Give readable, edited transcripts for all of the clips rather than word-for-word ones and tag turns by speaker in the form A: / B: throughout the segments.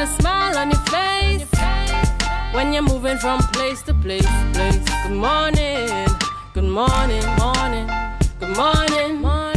A: a smile on your face when you're moving from place to place. Good morning, good morning, morning, good morning, morning.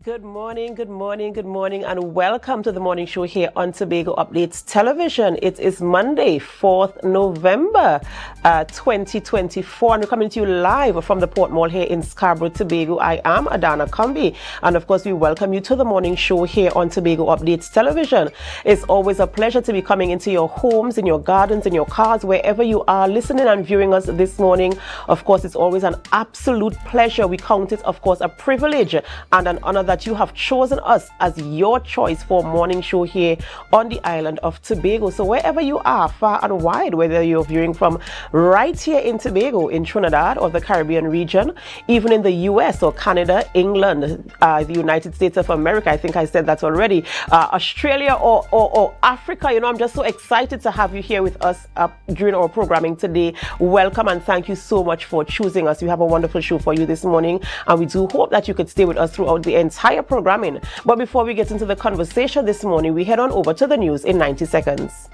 B: Good morning, good morning, good morning, and welcome to the morning show here on Tobago Updates Television. It is Monday, 4th November 2024, and we're coming to you live from the Port Mall here in Scarborough, Tobago. I am Adana Kumbi, and of course we welcome you to the morning show here on Tobago Updates Television. It's always a pleasure to be coming into your homes, in your gardens, in your cars, wherever you are listening and viewing us this morning. Of course, it's always an absolute pleasure. We count it, of course, a privilege and an honor that you have chosen us as your choice for morning show here on the island of Tobago. So wherever you are, far and wide, whether you're viewing from right here in Tobago, in Trinidad or the Caribbean region, even in the US or Canada, England, the United States of America, I think I said that already, Australia or Africa, you know, I'm just so excited to have you here with us during our programming today. Welcome and thank you so much for choosing us. We have a wonderful show for you this morning, and we do hope that you could stay with us throughout the entire programming. But before we get into the conversation this morning, we head on over to the news in 90 seconds.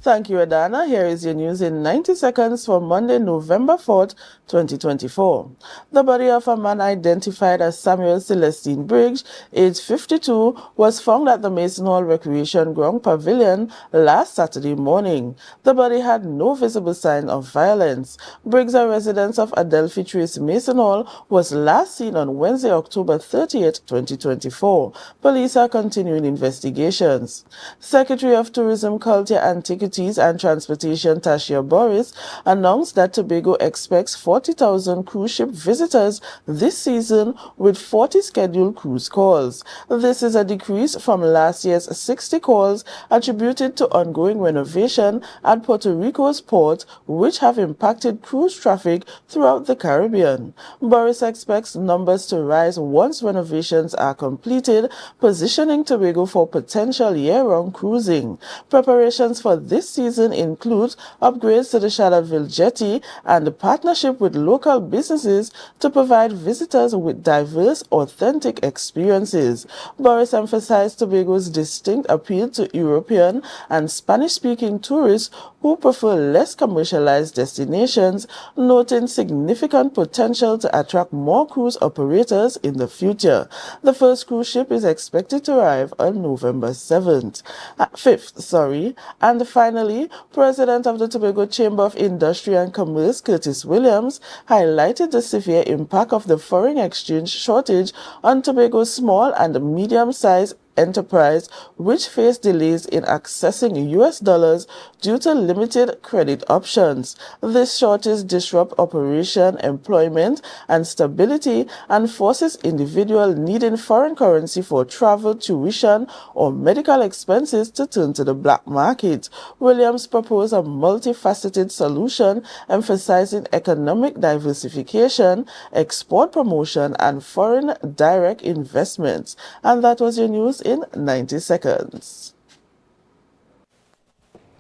C: Thank you, Adana. Here is your news in 90 seconds for Monday, November 4th, 2024. The body of a man identified as Samuel Celestine Briggs, aged 52, was found at the Mason Hall Recreation Ground Pavilion last Saturday morning. The body had no visible sign of violence. Briggs, a resident of Adelphi Trace Mason Hall, was last seen on Wednesday, October 30th, 2024. Police are continuing investigations. Secretary of Tourism, Culture, Antiquities and Transportation Tasha Boris announced that Tobago expects 40,000 cruise ship visitors this season with 40 scheduled cruise calls. This is a decrease from last year's 60 calls attributed to ongoing renovation at Puerto Rico's port, which have impacted cruise traffic throughout the Caribbean. Boris expects numbers to rise once renovations are completed, positioning Tobago for potential year-round cruising. Preparations for this season includes upgrades to the Shadowville Jetty and a partnership with local businesses to provide visitors with diverse, authentic experiences. Boris emphasized Tobago's distinct appeal to European and Spanish-speaking tourists who prefer less commercialized destinations, noting significant potential to attract more cruise operators in the future. The first cruise ship is expected to arrive on November 5th. And finally, President of the Tobago Chamber of Industry and Commerce, Curtis Williams, highlighted the severe impact of the foreign exchange shortage on Tobago's small and medium-sized enterprise, which face delays in accessing US dollars due to limited credit options. This shortage disrupts operation, employment, and stability and forces individuals needing foreign currency for travel, tuition, or medical expenses to turn to the black market. Williams proposed a multifaceted solution emphasizing economic diversification, export promotion, and foreign direct investments. And that was your news in 90 seconds.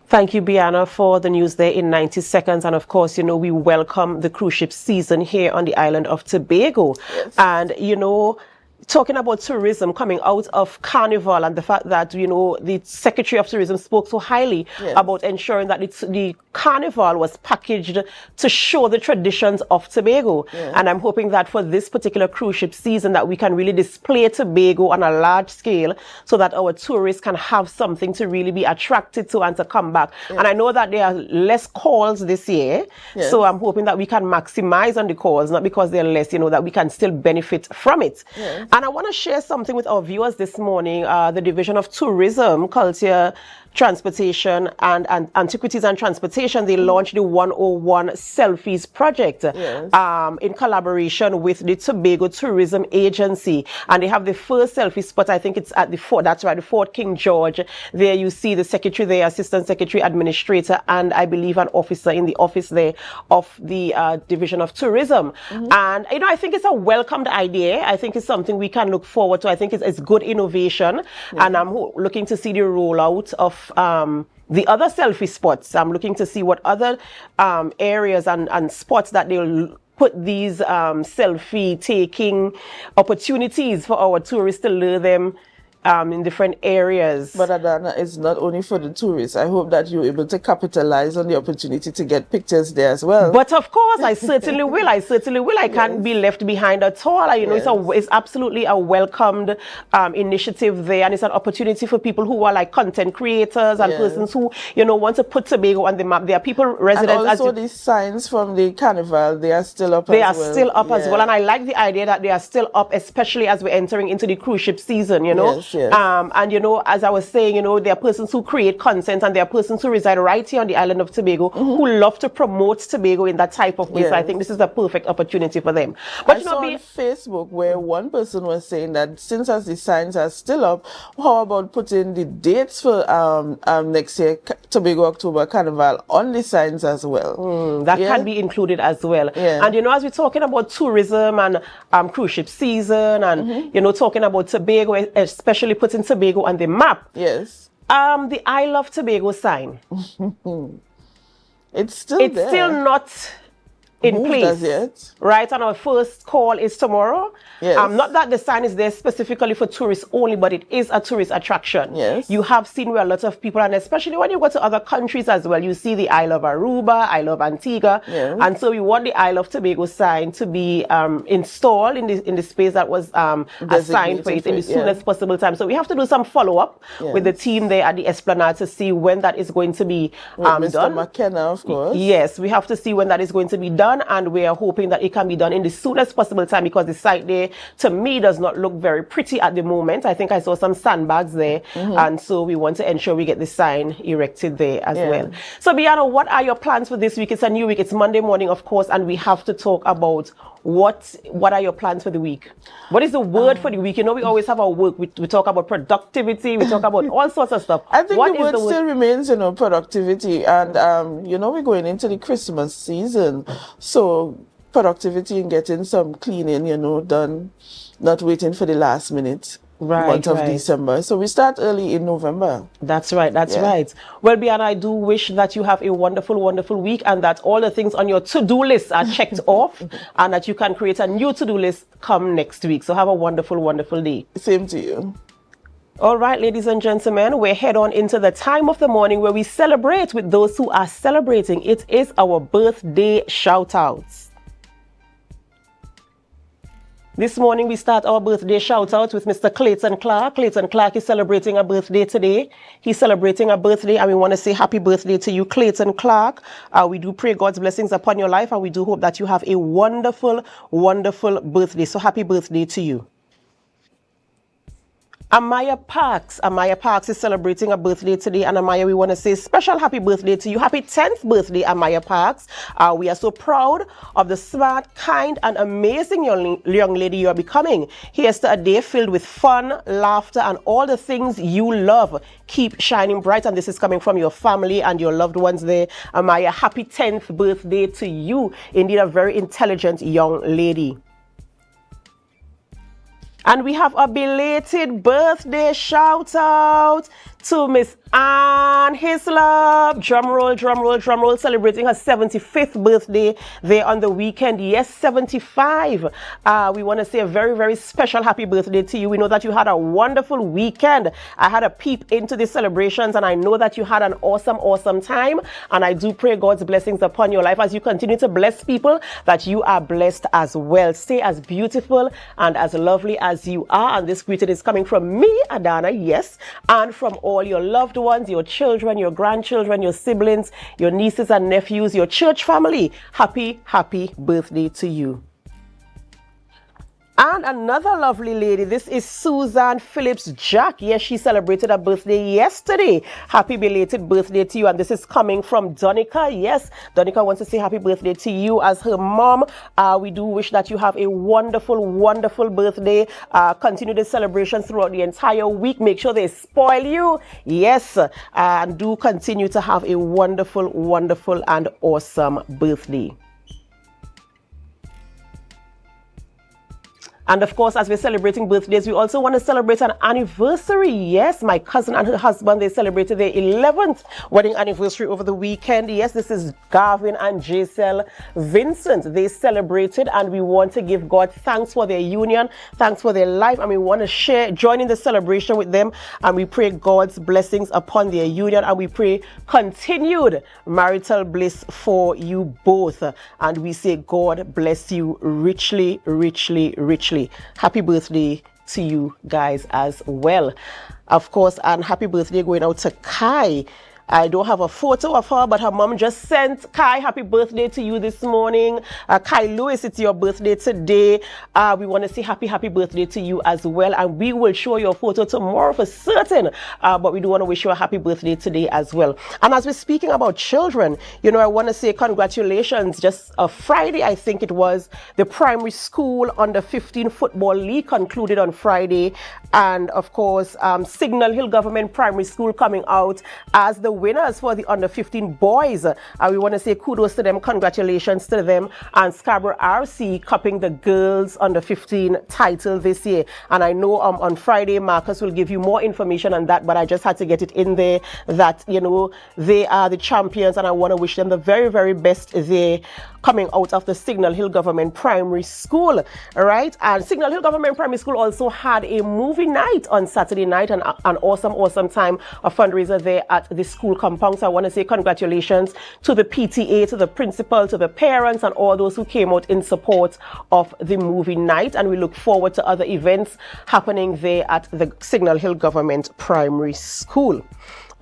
B: Thank you, Biana, for the news there in 90 seconds. And of course, you know, we welcome the cruise ship season here on the island of Tobago.
C: Yes.
B: And, you know, talking about tourism coming out of Carnival and the fact that, you know, the Secretary of Tourism spoke so highly about ensuring that the Carnival was packaged to show the traditions of Tobago. And I'm hoping that for this particular cruise ship season that we can really display Tobago on a large scale so that our tourists can have something to really be attracted to and to come back. And I know that there are less calls this year, so I'm hoping that we can maximize on the calls, not because they're less, you know, that we can still benefit from it. And I want to share something with our viewers this morning. The Division of Tourism, Culture, Transportation and Antiquities and Transportation, they launched the 101 Selfies Project in collaboration with the Tobago Tourism Agency. And they have the first selfie spot, I think it's at the Fort, that's right, the Fort King George. There you see the secretary there, assistant secretary, administrator, and I believe an officer in the office there of the Division of Tourism. And, you know, I think it's a welcomed idea. I think it's something we can look forward to. I think it's good innovation. And I'm looking to see the rollout of of the other selfie spots. I'm looking to see what other areas and spots that they'll put these selfie taking opportunities for our tourists to lure them in different areas.
C: But Adana, it's not only for the tourists. I hope that you're able to capitalize on the opportunity to get pictures there as well.
B: But of course, I certainly will. I certainly will. I can't be left behind at all. You know, it's absolutely a welcomed initiative there, and it's an opportunity for people who are like content creators and persons who, you know, want to put Tobago on the map. There are people, residents.
C: And also these signs from the carnival, they are still up
B: they
C: as
B: are
C: well.
B: still up as well, and I like the idea that they are still up, especially as we're entering into the cruise ship season, you know.
C: Yes.
B: And you know, as I was saying, you know, there are persons who create content and there are persons who reside right here on the island of Tobago who love to promote Tobago in that type of way. So I think this is a perfect opportunity for them. But
C: I saw on Facebook where one person was saying that since as the signs are still up, how about putting the dates for next year Tobago October Carnival on the signs as well?
B: That can be included as well. And you know, as we're talking about tourism and cruise ship season and you know, talking about Tobago, especially putting Tobago on the map.
C: Yes.
B: The I Love Tobago sign.
C: It's still there.
B: It's still not in place
C: yet.
B: Right? And our first call is tomorrow.
C: Yes.
B: Not that the sign is there specifically for tourists only, but it is a tourist attraction.
C: Yes.
B: You have seen where a lot of people, and especially when you go to other countries as well, you see the I Love Aruba, I Love Antigua.
C: Yes.
B: And so we want the I Love Tobago sign to be installed in the space that was assigned for it in the soonest possible time. So we have to do some follow-up with the team there at the Esplanade to see when that is going to be
C: Mr.
B: done.
C: McKenna, of course.
B: Yes, we have to see when that is going to be done, and we are hoping that it can be done in the soonest possible time, because the site there, to me, does not look very pretty at the moment. I think I saw some sandbags there, and so we want to ensure we get the sign erected there as well. So, Bianca, what are your plans for this week? It's a new week. It's Monday morning, of course, and we have to talk about what are your plans for the week? What is the word for the week? You know, we always have our work. We talk about productivity. We talk about all sorts of stuff.
C: I think the word still remains, you know, productivity. And, you know, we're going into the Christmas season. So productivity and getting some cleaning, you know, done, not waiting for the last minute. Month of December. So we start early in November.
B: That's right. That's right. Well, Bianca, I do wish that you have a wonderful, wonderful week, and that all the things on your to-do list are checked off, and that you can create a new to-do list come next week. So have a wonderful, wonderful day.
C: Same to you.
B: All right, ladies and gentlemen, we're head on into the time of the morning where we celebrate with those who are celebrating. It is our birthday shout-outs. This morning, we start our birthday shout-out with Mr. Clayton Clark. Clayton Clark is celebrating a birthday today. He's celebrating a birthday, and we want to say happy birthday to you, Clayton Clark. We do pray God's blessings upon your life, and we do hope that you have a wonderful, wonderful birthday. So happy birthday to you. Amaya Parks is celebrating a birthday today, and Amaya, we want to say special happy birthday to you. Happy 10th birthday, Amaya Parks. We are so proud of the smart, kind, and amazing young lady you are becoming. Here's to a day filled with fun, laughter, and all the things you love. Keep shining bright, and this is coming from your family and your loved ones there. Amaya, happy 10th birthday to you. Indeed, a very intelligent young lady. And we have a belated birthday shout out to Miss Anne Hislop. Drum roll, drum roll, drum roll, celebrating her 75th birthday there on the weekend. Yes, 75. We want to say a very, very special happy birthday to you. We know that you had a wonderful weekend. I had a peep into the celebrations, and I know that you had an awesome, awesome time. And I do pray God's blessings upon your life as you continue to bless people, that you are blessed as well. Stay as beautiful and as lovely as you are. And this greeting is coming from me, Adana, yes, and from all your loved ones, your children, your grandchildren, your siblings, your nieces and nephews, your church family. Happy, happy birthday to you. And another lovely lady, this is Susan Phillips Jack. Yes, she celebrated her birthday yesterday. Happy belated birthday to you. And this is coming from Donica. Yes, Donica wants to say happy birthday to you as her mom. We do wish that you have a wonderful, wonderful birthday. Continue the celebrations throughout the entire week. Make sure they spoil you. Yes, and do continue to have a wonderful, wonderful, and awesome birthday. And of course, as we're celebrating birthdays, we also want to celebrate an anniversary. Yes, my cousin and her husband, they celebrated their 11th wedding anniversary over the weekend. Yes, this is Garvin and Giselle Vincent. They celebrated, and we want to give God thanks for their union, thanks for their life, and we want to join in the celebration with them, and we pray God's blessings upon their union, and we pray continued marital bliss for you both, and we say God bless you richly, richly, richly. Happy birthday to you guys as well, of course, and happy birthday going out to Kai. I don't have a photo of her, but her mom just sent Kai, happy birthday to you this morning. Kai Lewis, it's your birthday today. We want to say happy birthday to you as well. And we will show your photo tomorrow for certain. But we do want to wish you a happy birthday today as well. And as we're speaking about children, you know, I want to say congratulations. Just Friday, I think it was, the primary school under 15 football league concluded on Friday. And of course, Signal Hill Government Primary School coming out as the winners for the under 15 boys. We want to say kudos to them, congratulations to them, and Scarborough RC cupping the girls under 15 title this year. And I know on Friday Marcus will give you more information on that, but I just had to get it in there that, you know, they are the champions, and I want to wish them the very, very best there coming out of the Signal Hill Government Primary School. All right, and Signal Hill Government Primary School also had a movie night on Saturday night, and an awesome time, a fundraiser there at the school compound. So I want to say congratulations to the PTA, to the principal, to the parents, and all those who came out in support of the movie night. And we look forward to other events happening there at the Signal Hill Government Primary School.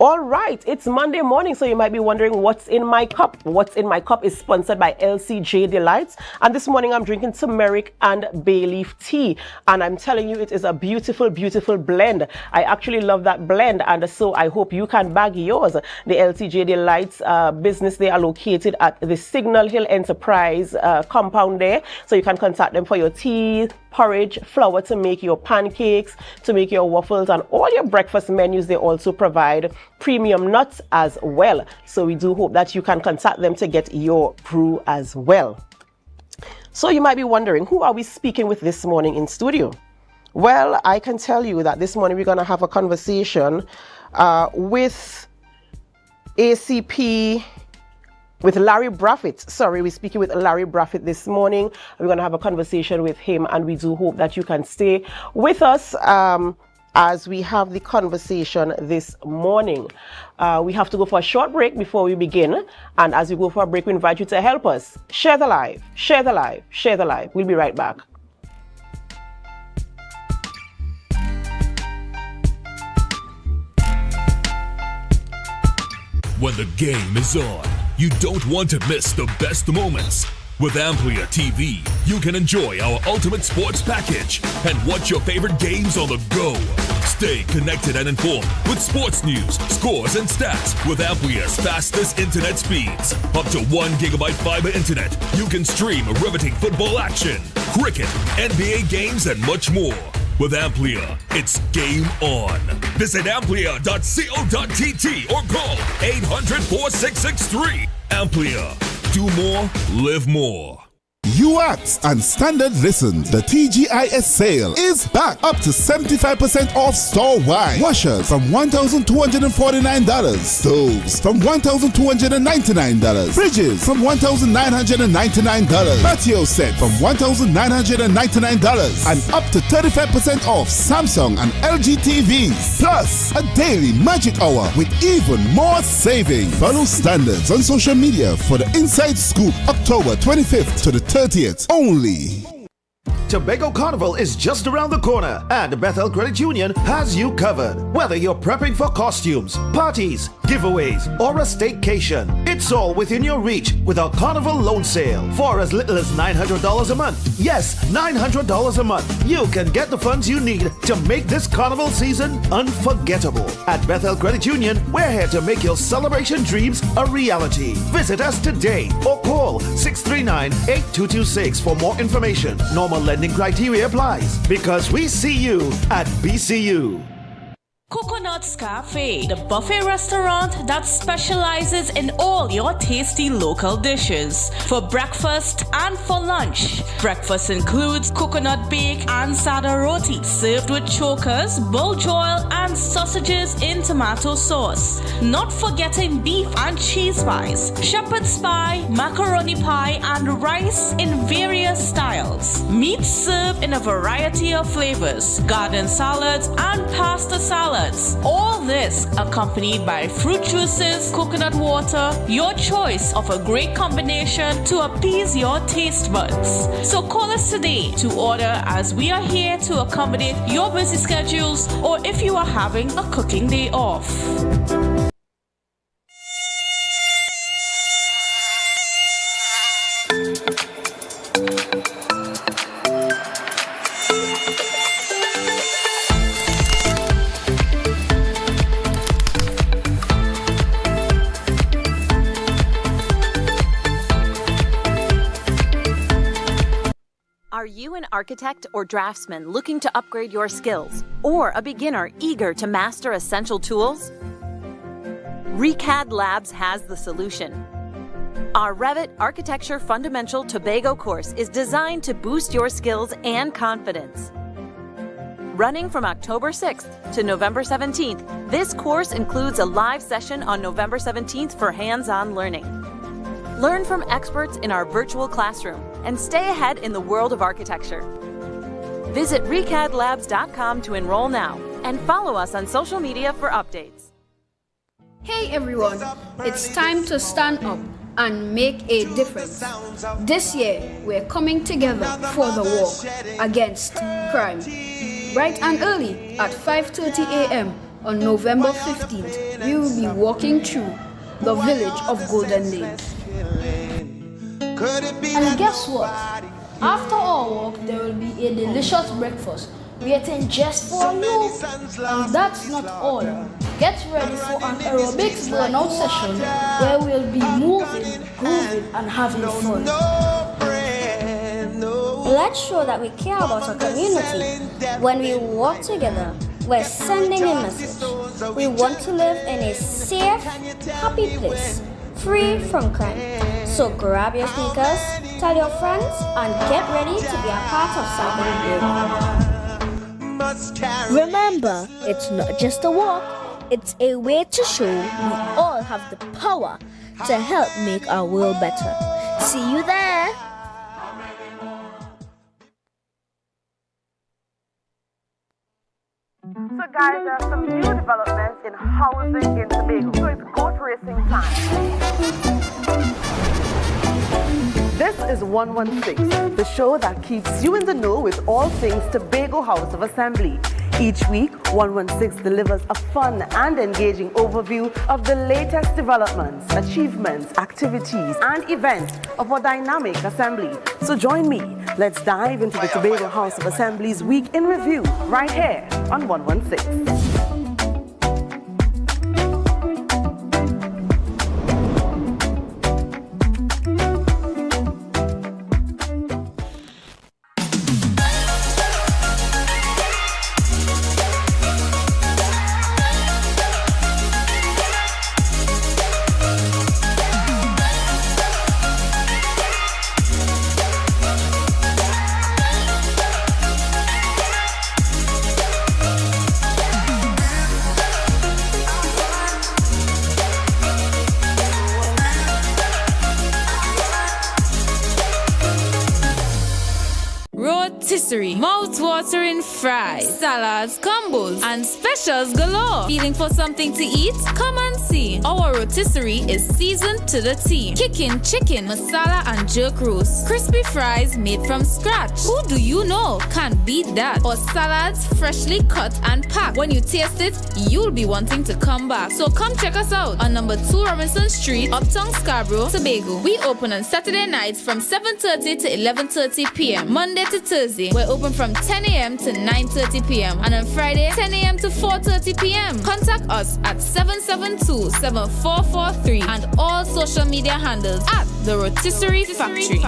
B: All right, it's Monday morning, so you might be wondering what's in my cup. What's in my cup is sponsored by LCJ Delights, and this morning I'm drinking turmeric and bay leaf tea, and I'm telling you, it is a beautiful, beautiful blend. I actually love that blend, and so I hope you can bag yours. The LCJ Delights business, they are located at the Signal Hill Enterprise compound there, so you can contact them for your tea, porridge, flour to make your pancakes, to make your waffles, and all your breakfast menus. They also provide premium nuts as well. So we do hope that you can contact them to get your brew as well. So you might be wondering, who are we speaking with this morning in studio? Well, I can tell you that this morning we're going to have a conversation with ACP, with Larry Braffett. Sorry, we're speaking with Larry Braffett this morning. We're going to have a conversation with him, and we do hope that you can stay with us as we have the conversation this morning. We have to go for a short break before we begin, and as we go for a break, we invite you to help us share the live, share the live, share the live. We'll be right back.
D: When the game is on, you don't want to miss the best moments. With Amplia TV, you can enjoy our ultimate sports package and watch your favorite games on the go. Stay connected and informed with sports news, scores, and stats with Amplia's fastest internet speeds. Up to 1 GB fiber internet, you can stream riveting football action, cricket, NBA games, and much more. With Amplia, it's game on. Visit amplia.co.tt or call 800-4663. Amplia. Do more, live more.
E: UAPs and standard listen. The TGIS sale is back, up to 75% off store-wide. Washers from $1,249. Stoves from $1,299. Fridges from $1,999. Patio set from $1,999. And up to 35% off Samsung and LG TVs. Plus, a daily magic hour with even more savings. Follow standards on social media for the inside scoop, October 25th to the 30th only.
F: Tobago Carnival is just around the corner, and Bethel Credit Union has you covered. Whether you're prepping for costumes, parties, giveaways, or a staycation, it's all within your reach with our Carnival loan sale. For as little as $900 a month, yes, $900 a month, you can get the funds you need to make this Carnival season unforgettable. At Bethel Credit Union, we're here to make your celebration dreams a reality. Visit us today or call 639-8226 for more information. Normal lending criteria applies, because we see you at BCU.
G: Coconut Scott's Cafe, the buffet restaurant that specializes in all your tasty local dishes. For breakfast and for lunch. Breakfast includes coconut bake and sada roti, served with chokers, buljoil, and sausages in tomato sauce. Not forgetting beef and cheese pies, shepherd's pie, macaroni pie, and rice in various styles. Meats served in a variety of flavors, garden salads, and pasta salads. All this accompanied by fruit juices, coconut water, your choice of a great combination to appease your taste buds. So call us today to order, as we are here to accommodate your busy schedules or if you are having a cooking day off.
H: Are you an architect or draftsman looking to upgrade your skills, or a beginner eager to master essential tools? ReCAD Labs has the solution. Our Revit Architecture Fundamental Tobago course is designed to boost your skills and confidence. Running from October 6th to November 17th, this course includes a live session on November 17th for hands-on learning. Learn from experts in our virtual classroom and stay ahead in the world of architecture. Visit recadlabs.com to enroll now and follow us on social media for updates.
I: Hey everyone, it's time to stand up and make a difference. This year, we're coming together for the war against crime. Bright and early at 5:30 a.m. on November 15th, we will be walking through the village of Golden Lane. And guess what? After our walk, there will be a delicious breakfast waiting just for you. And that's not all. Get ready for an aerobics burnout session where we'll be moving, grooving, and having fun.
J: Let's show that we care about our community. When we work together, we're sending a message. We want to live in a safe, happy place, free from crime. So grab your sneakers, tell your friends, and get ready to be a part of something big.
K: Remember, it's not just a walk, it's a way to show we all have the power to help make our world better. See you there!
L: So guys, there are some new developments in housing in Tobago. So it's goat racing time. This is 116, the show that keeps you in the know with all things Tobago House of Assembly. Each week, 116 delivers a fun and engaging overview of the latest developments, achievements, activities, and events of our dynamic assembly. So join me. Let's dive into the Tobago House of Assembly's Week in Review right here on 116.
A: Rotisserie, mouth-watering fries, salads, combos, and specials galore. Feeling for something to eat? Come and see. Our rotisserie is seasoned to the T. Kicking chicken, masala, and jerk roast. Crispy fries made from scratch. Who do you know can't beat that? Or salads freshly cut and packed. When you taste it, you'll be wanting to come back. So come check us out on number 2 Robinson Street, Uptown Scarborough, Tobago. We open on Saturday nights from 7:30 to 11:30 p.m. Monday to Thursday, we're open from 10 a.m. to 9:30 p.m. and on Friday, 10 a.m. to 4:30 p.m. Contact us at 772-7443 and all social media handles at The Rotisserie Factory.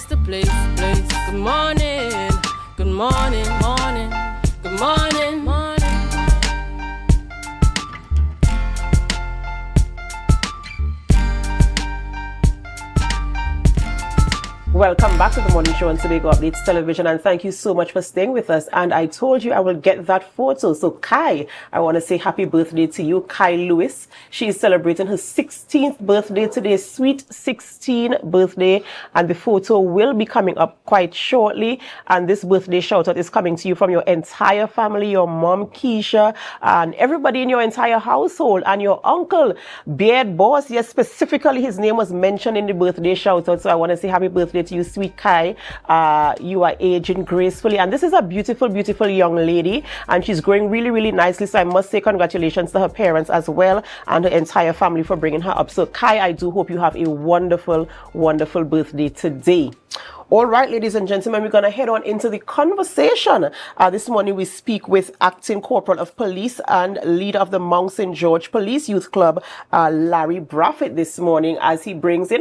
M: place to place. Good morning, good morning, morning, good morning, morning.
B: Welcome back to the morning show on Tobago Updates Television, and thank you so much for staying with us. And I told you I will get that photo. So Kai, I want to say happy birthday to you, Kai Lewis. She is celebrating her 16th birthday today, sweet 16 birthday, and the photo will be coming up quite shortly. And this birthday shout out is coming to you from your entire family, your mom Keisha, and everybody in your entire household, and your uncle Beard Boss. Yes, specifically his name was mentioned in the birthday shout out. So I want to say happy birthday to you, sweet Kai. You are aging gracefully, and this is a beautiful, beautiful young lady, and she's growing really, really nicely. So I must say congratulations to her parents as well, and her entire family for bringing her up. So Kai, I do hope you have a wonderful, wonderful birthday today. All right, ladies and gentlemen, we're going to head on into the conversation. This morning we speak with Acting Corporal of Police and leader of the Mount St. George Police Youth Club, Larry Braffett, this morning, as he brings,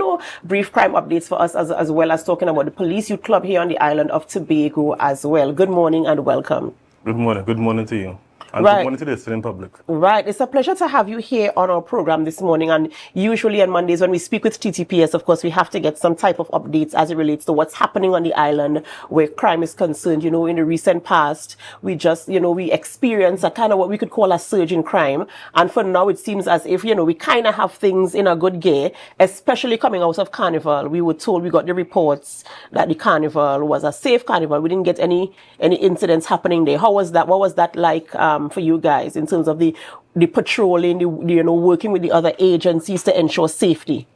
B: brief crime updates for us, as well as talking about the Police Youth Club here on the island of Tobago as well. Good morning and welcome.
N: Good morning to you. And
B: right.
N: Good morning to the student public.
B: Right. It's a pleasure to have you here on our program this morning. And usually on Mondays when we speak with TTPS, of course, we have to get some type of updates as it relates to what's happening on the island where crime is concerned. In the recent past, we just, we experienced a kind of what we could call a surge in crime. And for now, it seems as if, we kind of have things in a good gear, especially coming out of Carnival. We were told, we got the reports that the Carnival was a safe Carnival. We didn't get any incidents happening there. How was that? What was that like for you guys in terms of the patrolling, working with the other agencies to ensure safety?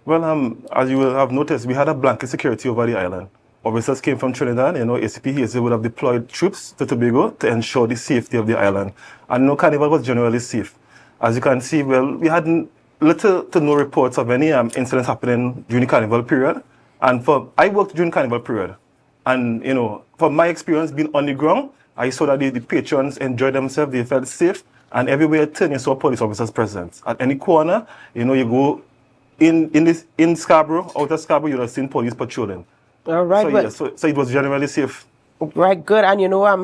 N: Well, as you will have noticed, we had a blanket security over the island. Officers came from Trinidad. ACP Hazel would have deployed troops to Tobago to ensure the safety of the island. And Carnival was generally safe. As you can see, well, we had little to no reports of any incidents happening during the Carnival period. And I worked during Carnival period. And, from my experience being on the ground, I saw that the patrons enjoyed themselves, they felt safe, and everywhere you turn, you saw police officers present. At any corner, you go in Scarborough, out of Scarborough, you'll have seen police patrolling.
B: All right.
N: So it was generally safe.
B: Right, good. And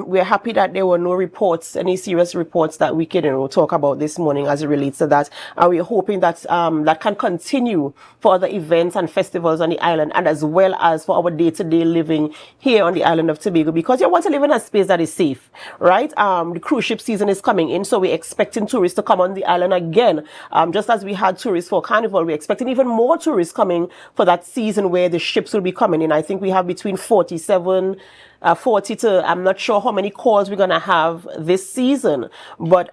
B: we're happy that there were no reports, any serious reports that we can talk about this morning as it relates to that. And we're hoping that that can continue for other events and festivals on the island, and as well as for our day-to-day living here on the island of Tobago, because you want to live in a space that is safe, right? The cruise ship season is coming in, so we're expecting tourists to come on the island again. Just as we had tourists for Carnival, we're expecting even more tourists coming for that season where the ships will be coming in. I think we have between 40 to, I'm not sure how many calls we're going to have this season. But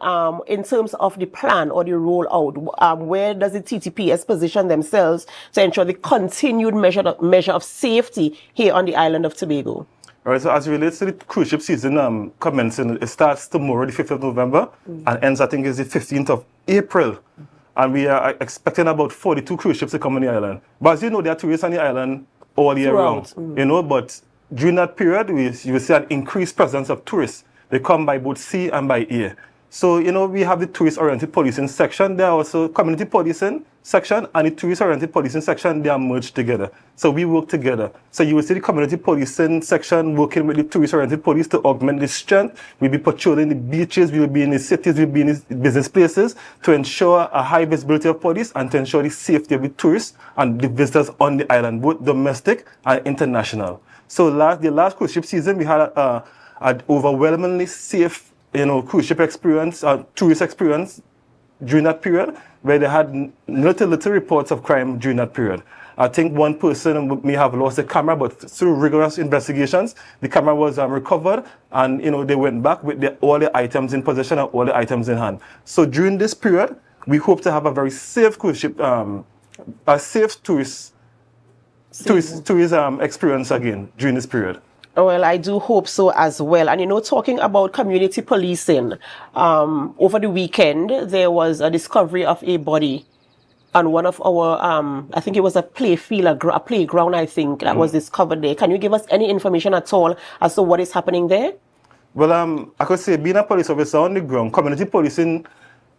B: in terms of the plan or the rollout, where does the TTPS position themselves to ensure the continued measure of safety here on the island of Tobago?
N: All right, so as it relates to the cruise ship season commencing, it starts tomorrow, the 5th of November, and ends, I think, is the 15th of April. And we are expecting about 42 cruise ships to come on the island. But as you know, there are tourists on the island all year round, but during that period, you will see an increased presence of tourists. They come by both sea and by air. So, we have the tourist-oriented policing section. There are also community policing section and the tourist-oriented policing section. They are merged together. So we work together. So you will see the community policing section working with the tourist-oriented police to augment the strength. We'll be patrolling the beaches. We'll be in the cities. We'll be in the business places to ensure a high visibility of police and to ensure the safety of the tourists and the visitors on the island, both domestic and international. So the last cruise ship season, we had an overwhelmingly safe, cruise ship experience, tourist experience during that period, where they had little reports of crime during that period. I think one person may have lost a camera, but through rigorous investigations, the camera was recovered, and they went back with all the items in possession and all the items in hand. So during this period, we hope to have a very safe cruise ship, a safe tourist experience again during this period.
B: Well, I do hope so as well. And talking about community policing, over the weekend there was a discovery of a body on one of our, I think it was a playground, I think, that was discovered there. Can you give us any information at all as to what is happening there?
N: Well, I could say, being a police officer on the ground, community policing,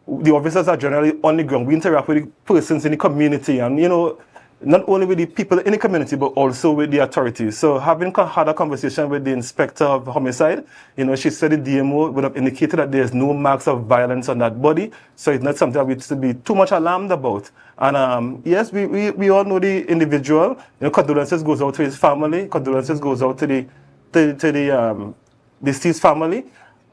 N: the officers are generally on the ground. We interact with the persons in the community, and not only with the people in the community, but also with the authorities. So having had a conversation with the inspector of homicide, she said the DMO would have indicated that there's no marks of violence on that body. So it's not something that we should be too much alarmed about. And yes, we all know the individual. Condolences goes out to his family. Condolences goes out to the deceased family.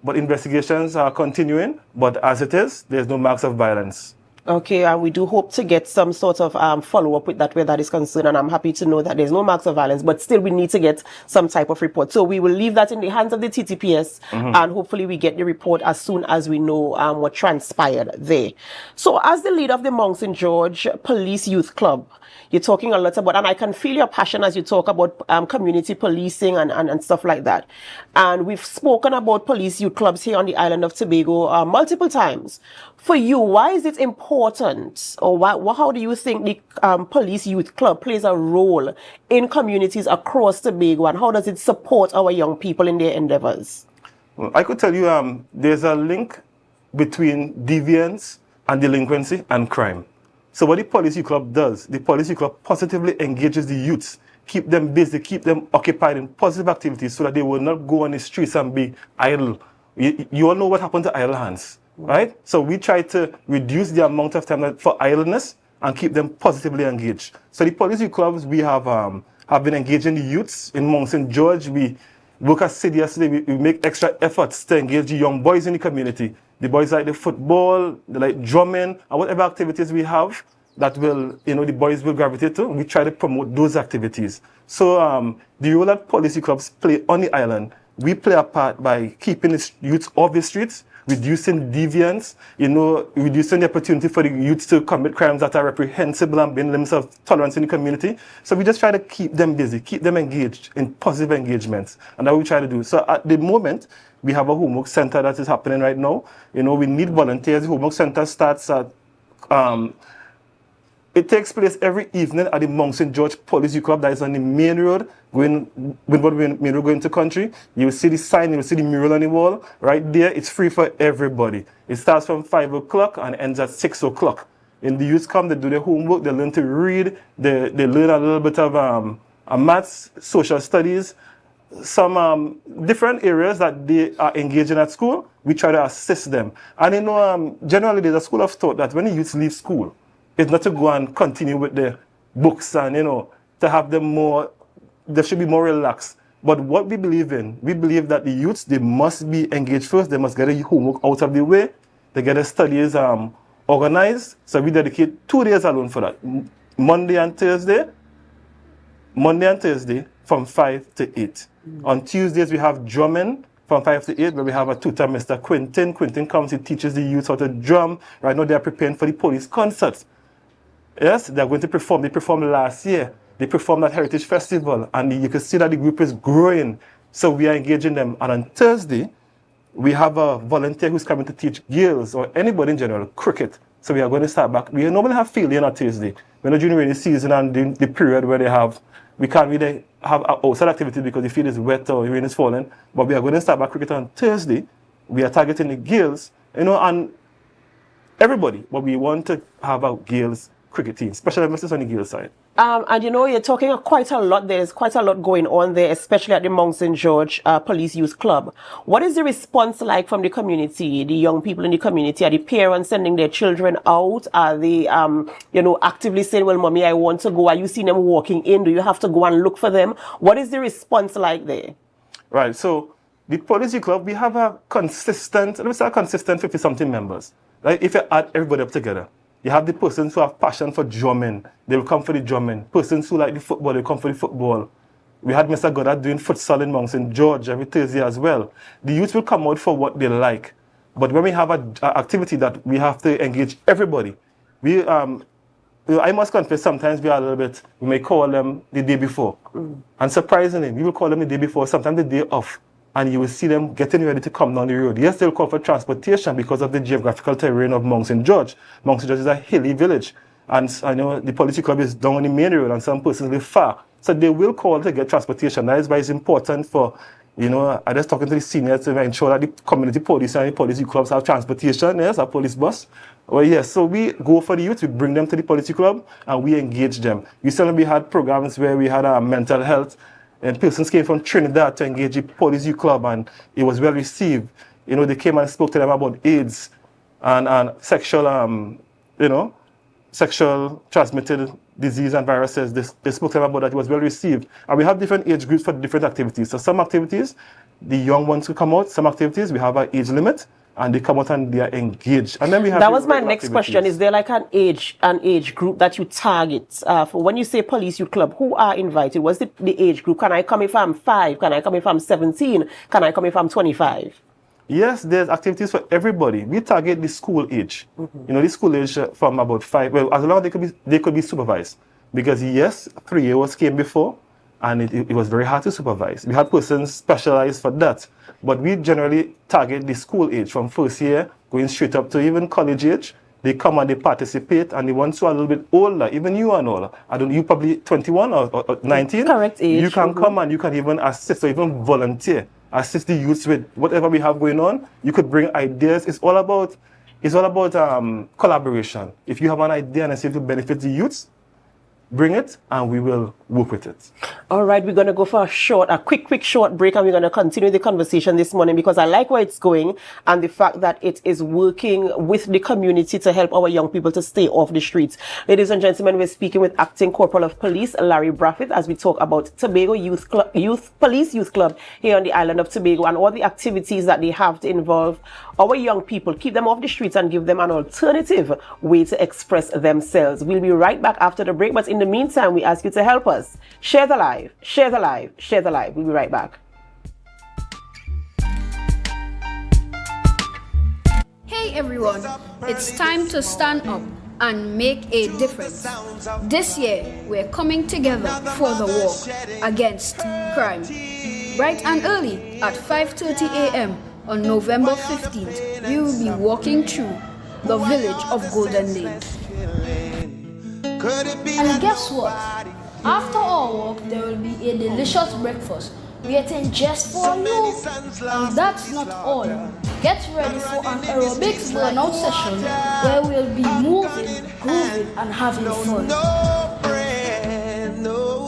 N: But investigations are continuing. But as it is, there's no marks of violence.
B: Okay, and we do hope to get some sort of follow-up with that where that is concerned, and I'm happy to know that there's no marks of violence, but still we need to get some type of report. So we will leave that in the hands of the TTPS, and hopefully we get the report as soon as we know what transpired there. So as the leader of the Mount St. George Police Youth Club, you're talking a lot about, and I can feel your passion as you talk about community policing and stuff like that. And we've spoken about police youth clubs here on the island of Tobago multiple times. For you, why is it important, or how do you think the police youth club plays a role in communities across Tobago, and how does it support our young people in their endeavors?
N: Well, I could tell you there's a link between deviance and delinquency and crime. So what the police youth club does, the police youth club positively engages the youths, keep them busy, keep them occupied in positive activities so that they will not go on the streets and be idle. You all know what happened to idle hands. Right? So we try to reduce the amount of time for idleness and keep them positively engaged. So the police youth clubs, we have been engaging the youths in Mount St. George. We work assiduously. We make extra efforts to engage the young boys in the community. The boys like the football, they like drumming, and whatever activities we have that will, the boys will gravitate to, we try to promote those activities. So the role that police youth clubs play on the island, we play a part by keeping the youth off the streets, reducing deviance, reducing the opportunity for the youth to commit crimes that are reprehensible and being limits of tolerance in the community. So we just try to keep them busy, keep them engaged in positive engagements. And that's what we try to do. So at the moment, we have a homework center that is happening right now. We need volunteers. The homework center starts at, it takes place every evening at the Mount St. George Police Youth Club that is on the main road, going to country. You will see the sign, you will see the mural on the wall. Right there, it's free for everybody. It starts from 5 o'clock and ends at 6 o'clock. And the youth come, they do their homework, they learn to read, they learn a little bit of maths, social studies, some different areas that they are engaged in at school. We try to assist them. And generally there's a school of thought that when the youths leave school, it's not to go and continue with the books and, to have them more, they should be more relaxed. But what we believe in, we believe that the youths, they must be engaged first. They must get their homework out of the way. They get their studies organized. So we dedicate 2 days alone for that. Monday and Thursday from 5 to 8. On Tuesdays, we have drumming from 5 to 8, where we have a tutor, Mr. Quintin. Quintin comes, he teaches the youth how to drum. Right now, they're preparing for the police concerts. Yes, they're going to perform. They performed last year. They performed at Heritage Festival, and you can see that the group is growing. So we are engaging them. And on Thursday, we have a volunteer who's coming to teach girls or anybody in general cricket. So we are going to start back. We normally have field on Tuesday. We're not during rainy season and during the period where we can't really have outside activity because the field is wet or the rain is falling. But we are going to start back cricket on Thursday. We are targeting the girls, and everybody. But we want to have a girls cricket team, special emphasis on the girls side.
B: And you're talking quite a lot. There's quite a lot going on there, especially at the Mount St. George Police Youth Club. What is the response like from the community, the young people in the community? Are the parents sending their children out? Are they, actively saying, well, mommy, I want to go? Are you seeing them walking in? Do you have to go and look for them? What is the response like there?
N: Right. So the Police Youth Club, we have a consistent 50-something members. Right? If you add everybody up together, you have the persons who have passion for drumming, they will come for the drumming. Persons who like the football, they will come for the football. We had Mr. Goddard doing futsal in Mount St. George every Thursday as well. The youth will come out for what they like. But when we have an activity that we have to engage everybody, I must confess, sometimes we are a little bit, we may call them the day before. And surprisingly, we will call them the day before, sometimes the day off. And you will see them getting ready to come down the road. Yes, they'll call for transportation because of the geographical terrain of Mount St. George. Mount St. George is a hilly village. And I know the police club is down on the main road and some persons live far. So they will call to get transportation. That is why it's important for, I just talking to the seniors to ensure that the community police and the police clubs have transportation, yes, a police bus. Well, yes, so we go for the youth, we bring them to the Policy Club, and we engage them. Recently, we had programs where we had mental health, and persons came from Trinidad to engage the Policy Club, and it was well received. You know, they came and spoke to them about AIDS and sexual, sexual transmitted disease and viruses. They spoke to them about that. It was well received. And we have different age groups for different activities. So some activities, the young ones who come out. Some activities, we have an age limit, and they come out and they are engaged. And then we have
B: that was my next question. Is there like an age group that you target? For when you say Police Youth Club, who are invited? What's the age group? Can I come if I'm 5? Can I come if I'm 17? Can I come if I'm 25?
N: Yes, there's activities for everybody. We target the school age. You know, the school age from about 5. Well, as long as they could be supervised. Because yes, 3-year-olds came before, and it was very hard to supervise. We had persons specialized for that. But we generally target the school age from first year, going straight up to even college age. They come and they participate, and the ones who are a little bit older, even you and all, you probably 21 or 19.
B: Correct age.
N: You can come and you can even assist or even volunteer, assist the youths with whatever we have going on. You could bring ideas. It's all about collaboration. If you have an idea and it's to benefit the youths, bring it and we will work with it.
B: All right, we're going to go for a quick short break, and we're going to continue the conversation this morning because I like where it's going and the fact that it is working with the community to help our young people to stay off the streets. Ladies and gentlemen, we're speaking with Acting Corporal of Police Larry Braffett as we talk about Tobago Police Youth Club here on the island of Tobago and all the activities that they have to involve our young people, keep them off the streets and give them an alternative way to express themselves. We'll be right back after the break, but in the meantime, we ask you to help us. Share the live, share the live, share the live. We'll be right back.
I: Hey everyone, it's time to stand up and make a difference. This year, we're coming together for the war against crime. Bright and early at 5:30 a.m. on November 15th, we will be walking through the village of Golden Lane. And guess what? After our walk, there will be a delicious breakfast waiting just for you. And that's not all. Get ready for an aerobics burnout session where we'll be moving, grooving, and having fun.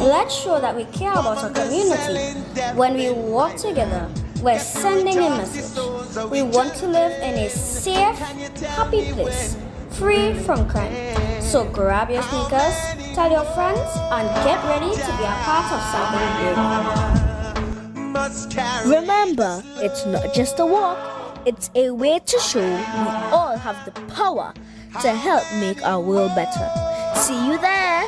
J: Let's show that we care about our community. When we walk together, we're sending a message. We want to live in a safe, happy place, free from crime. So grab your sneakers, tell your friends, and get ready to be a part of something big.
K: Remember, it's not just a walk, it's a way to show we all have the power to help make our world better. See you there!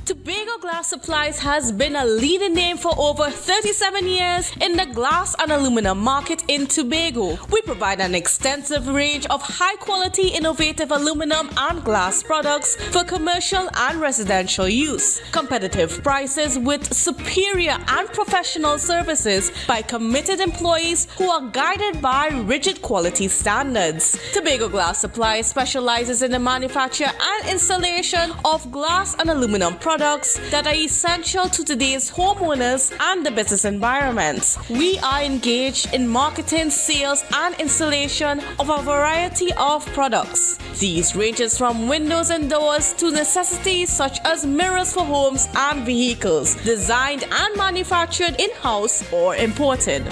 G: Tobago Glass Supplies has been a leading name for over 37 years in the glass and aluminum market in Tobago. We provide an extensive range of high-quality, innovative aluminum and glass products for commercial and residential use. Competitive prices with superior and professional services by committed employees who are guided by rigid quality standards. Tobago Glass Supplies specializes in the manufacture and installation of glass and aluminum products that are essential to today's homeowners and the business environment. We are engaged in marketing, sales, and installation of a variety of products. These ranges from windows and doors to necessities such as mirrors for homes and vehicles, designed and manufactured in-house or imported.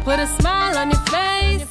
M: Put a smile on your face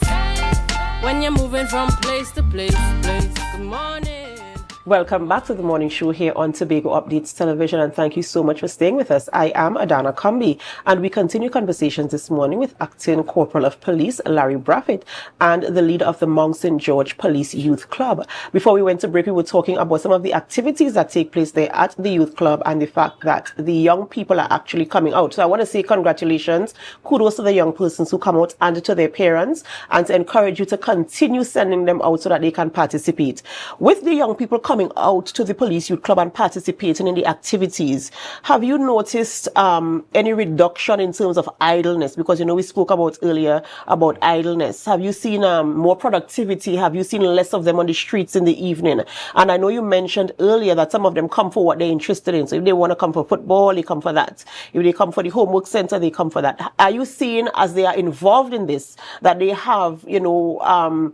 M: when you're moving from place to place. Good morning.
B: Welcome back to the morning show here on Tobago Updates Television, and thank you so much for staying with us. I am Adana Kumbi, and we continue conversations this morning with Acting Corporal of Police Larry Braffett and the leader of the Mount St. George Police Youth Club. Before we went to break, we were talking about some of the activities that take place there at the youth club and the fact that the young people are actually coming out. So I want to say congratulations, kudos to the young persons who come out and to their parents, and to encourage you to continue sending them out so that they can participate. With the young people coming out to the police youth club and participating in the activities, have you noticed any reduction in terms of idleness? Because, you know, we spoke about earlier about idleness. Have you seen more productivity? Have you seen less of them on the streets in the evening? And I know you mentioned earlier that some of them come for what they're interested in. So if they want to come for football, they come for that. If they come for the homework center, they come for that. Are you seeing, as they are involved in this, that they have, you know,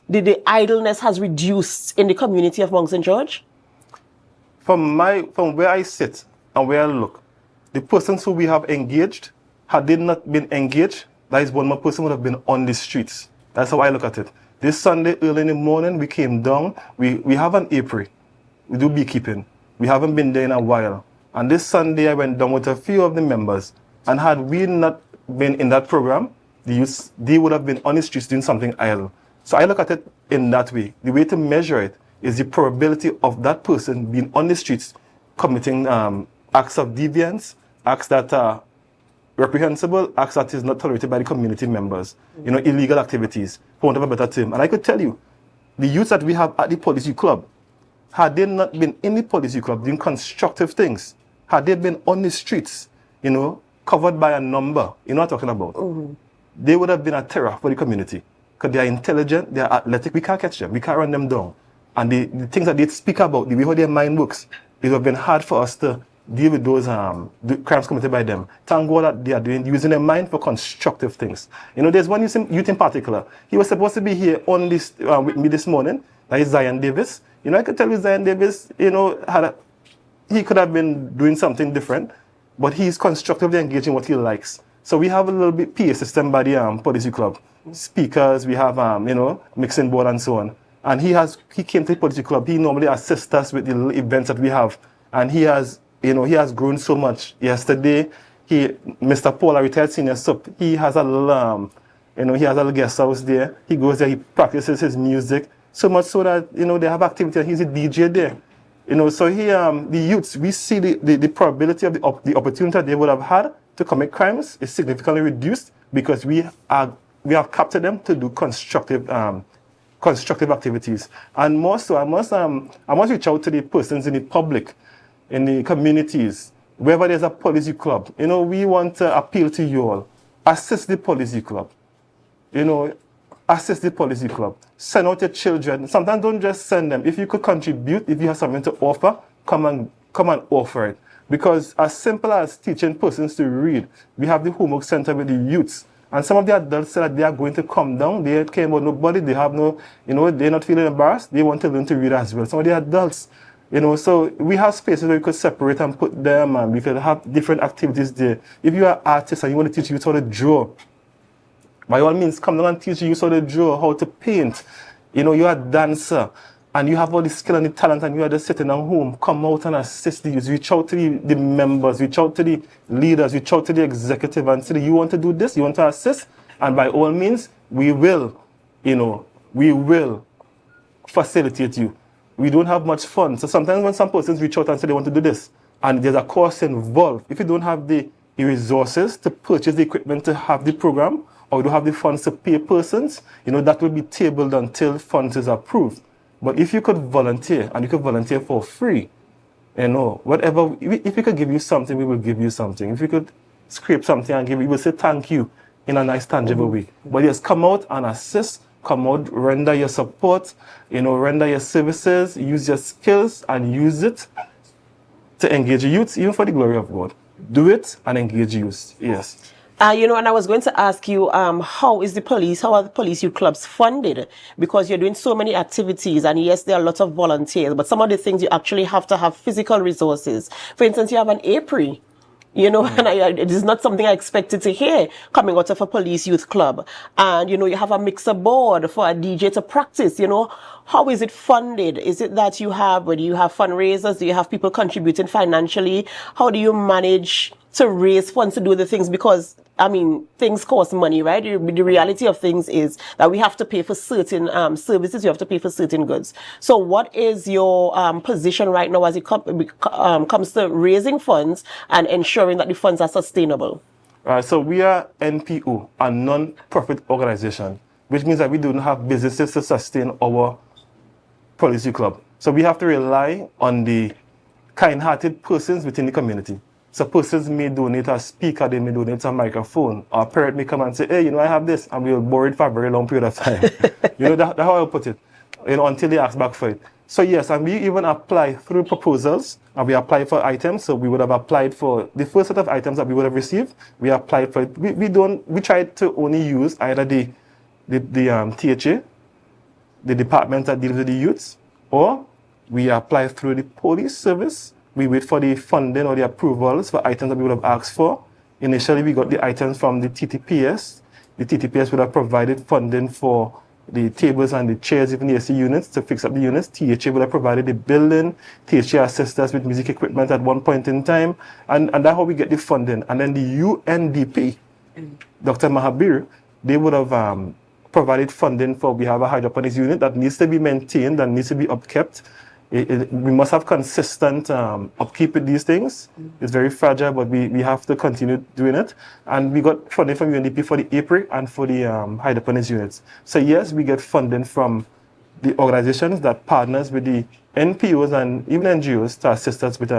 B: the idleness has reduced in the community of Mount St. George?
N: From where I sit and where I look, the persons who we have engaged, had they not been engaged, that is one more person would have been on the streets. That's how I look at it. This Sunday, early in the morning, we came down. We have an apiary. We do beekeeping. We haven't been there in a while. And this Sunday, I went down with a few of the members. And had we not been in that program, the youth, they would have been on the streets doing something idle. So I look at it in that way. The way to measure it is the probability of that person being on the streets committing acts of deviance, acts that are reprehensible, acts that is not tolerated by the community members, you know, illegal activities, for want of a better term. And I could tell you, the youth that we have at the policy club, had they not been in the policy club doing constructive things, had they been on the streets, you know, covered by a number, you know what I'm talking about, they would have been a terror for the community. Because they are intelligent, they are athletic, we can't catch them, we can't run them down. And the things that they speak about, the way how their mind works, it would have been hard for us to deal with those the crimes committed by them. Thank God that they are using their mind for constructive things. You know, there's one youth in particular. He was supposed to be here on this with me this morning. That is Zion Davis. You know, I could tell you Zion Davis, you know, he could have been doing something different, but he's constructively engaging what he likes. So we have a little bit PA system by the policy club. Speakers, we have you know, mixing board and so on. And he came to the policy club. He normally assists us with the little events that we have. And he has, you know, he has grown so much. Yesterday, Mr. Paul, a retired senior sup, he has a little you know, he has a little guest house there. He goes there, he practices his music. So much so that, you know, they have activity and he's a DJ there. You know, so he the youths, we see the probability of the opportunity that they would have had to commit crimes is significantly reduced because we have captured them to do constructive activities. And more so, I must reach out to the persons in the public, in the communities, wherever there's a policy club. You know, we want to appeal to you all. Assist the policy club. You know, assist the policy club. Send out your children. Sometimes don't just send them. If you could contribute, if you have something to offer, come and offer it. Because as simple as teaching persons to read, we have the homework center with the youths. And some of the adults say that they are going to come down. They care about nobody. They have no, you know, they're not feeling embarrassed. They want to learn to read as well. Some of the adults, you know, so we have spaces where we could separate and put them, and we could have different activities there. If you are an artist and you want to teach youth how to draw, by all means, come down and teach youth how to draw, how to paint. You know, you're a dancer, and you have all the skill and the talent, and you are just sitting at home. Come out and assist the youth. Reach out to the members, reach out to the leaders, reach out to the executive and say, you want to do this, you want to assist? And by all means, we will, you know, we will facilitate you. We don't have much fun. So sometimes when some persons reach out and say they want to do this, and there's a cost involved, if you don't have the resources to purchase the equipment to have the program, or you don't have the funds to pay persons, you know, that will be tabled until funds is approved. But if you could volunteer, and you could volunteer for free, you know, whatever, if we could give you something, we will give you something. If we could scrape something and give you, we will say thank you in a nice, tangible way. But yes, come out and assist, come out, render your support, you know, render your services, use your skills and use it to engage youth, even for the glory of God. Do it and engage youth, yes.
B: You know, and I was going to ask you, how are the police youth clubs funded? Because you're doing so many activities, and yes, there are lots of volunteers, but some of the things you actually have to have physical resources. For instance, you have an apiary. You know, and it is not something I expected to hear coming out of a police youth club. And, you know, you have a mixer board for a DJ to practice, you know. How is it funded? Is it that you have, whether you have fundraisers, do you have people contributing financially? How do you manage to raise funds to do the things? Because, I mean, things cost money, right? The reality of things is that we have to pay for certain services, you have to pay for certain goods. So what is your position right now as it comes to raising funds and ensuring that the funds are sustainable?
N: So we are NPO, a non-profit organization, which means that we don't have businesses to sustain our policy club. So we have to rely on the kind-hearted persons within the community. So persons may donate a speaker, they may donate a microphone, or a parent may come and say, hey, you know, I have this, and we'll borrow it for a very long period of time. You know, that's how I put it, you know, until they ask back for it. So yes, and we even apply through proposals, and we apply for items. So we would have applied for the first set of items that we would have received. We applied for it. We tried to only use either the THA, the department that deals with the youths, or we apply through the police service. We wait for the funding or the approvals for items that we would have asked for. Initially, we got the items from the TTPS. The TTPS would have provided funding for the tables and the chairs, even the AC units, to fix up the units. THA would have provided the building. THA assisted us with music equipment at one point in time. And that's how we get the funding. And then the UNDP, Dr. Mahabir, they would have provided funding for, we have a hydroponics unit that needs to be maintained and needs to be upkept. We must have consistent upkeep with these things. It's very fragile, but we have to continue doing it. And we got funding from UNDP for the APRI and for the hydroponics units. So yes, we get funding from the organizations that partners with the NPOs and even NGOs to assist us with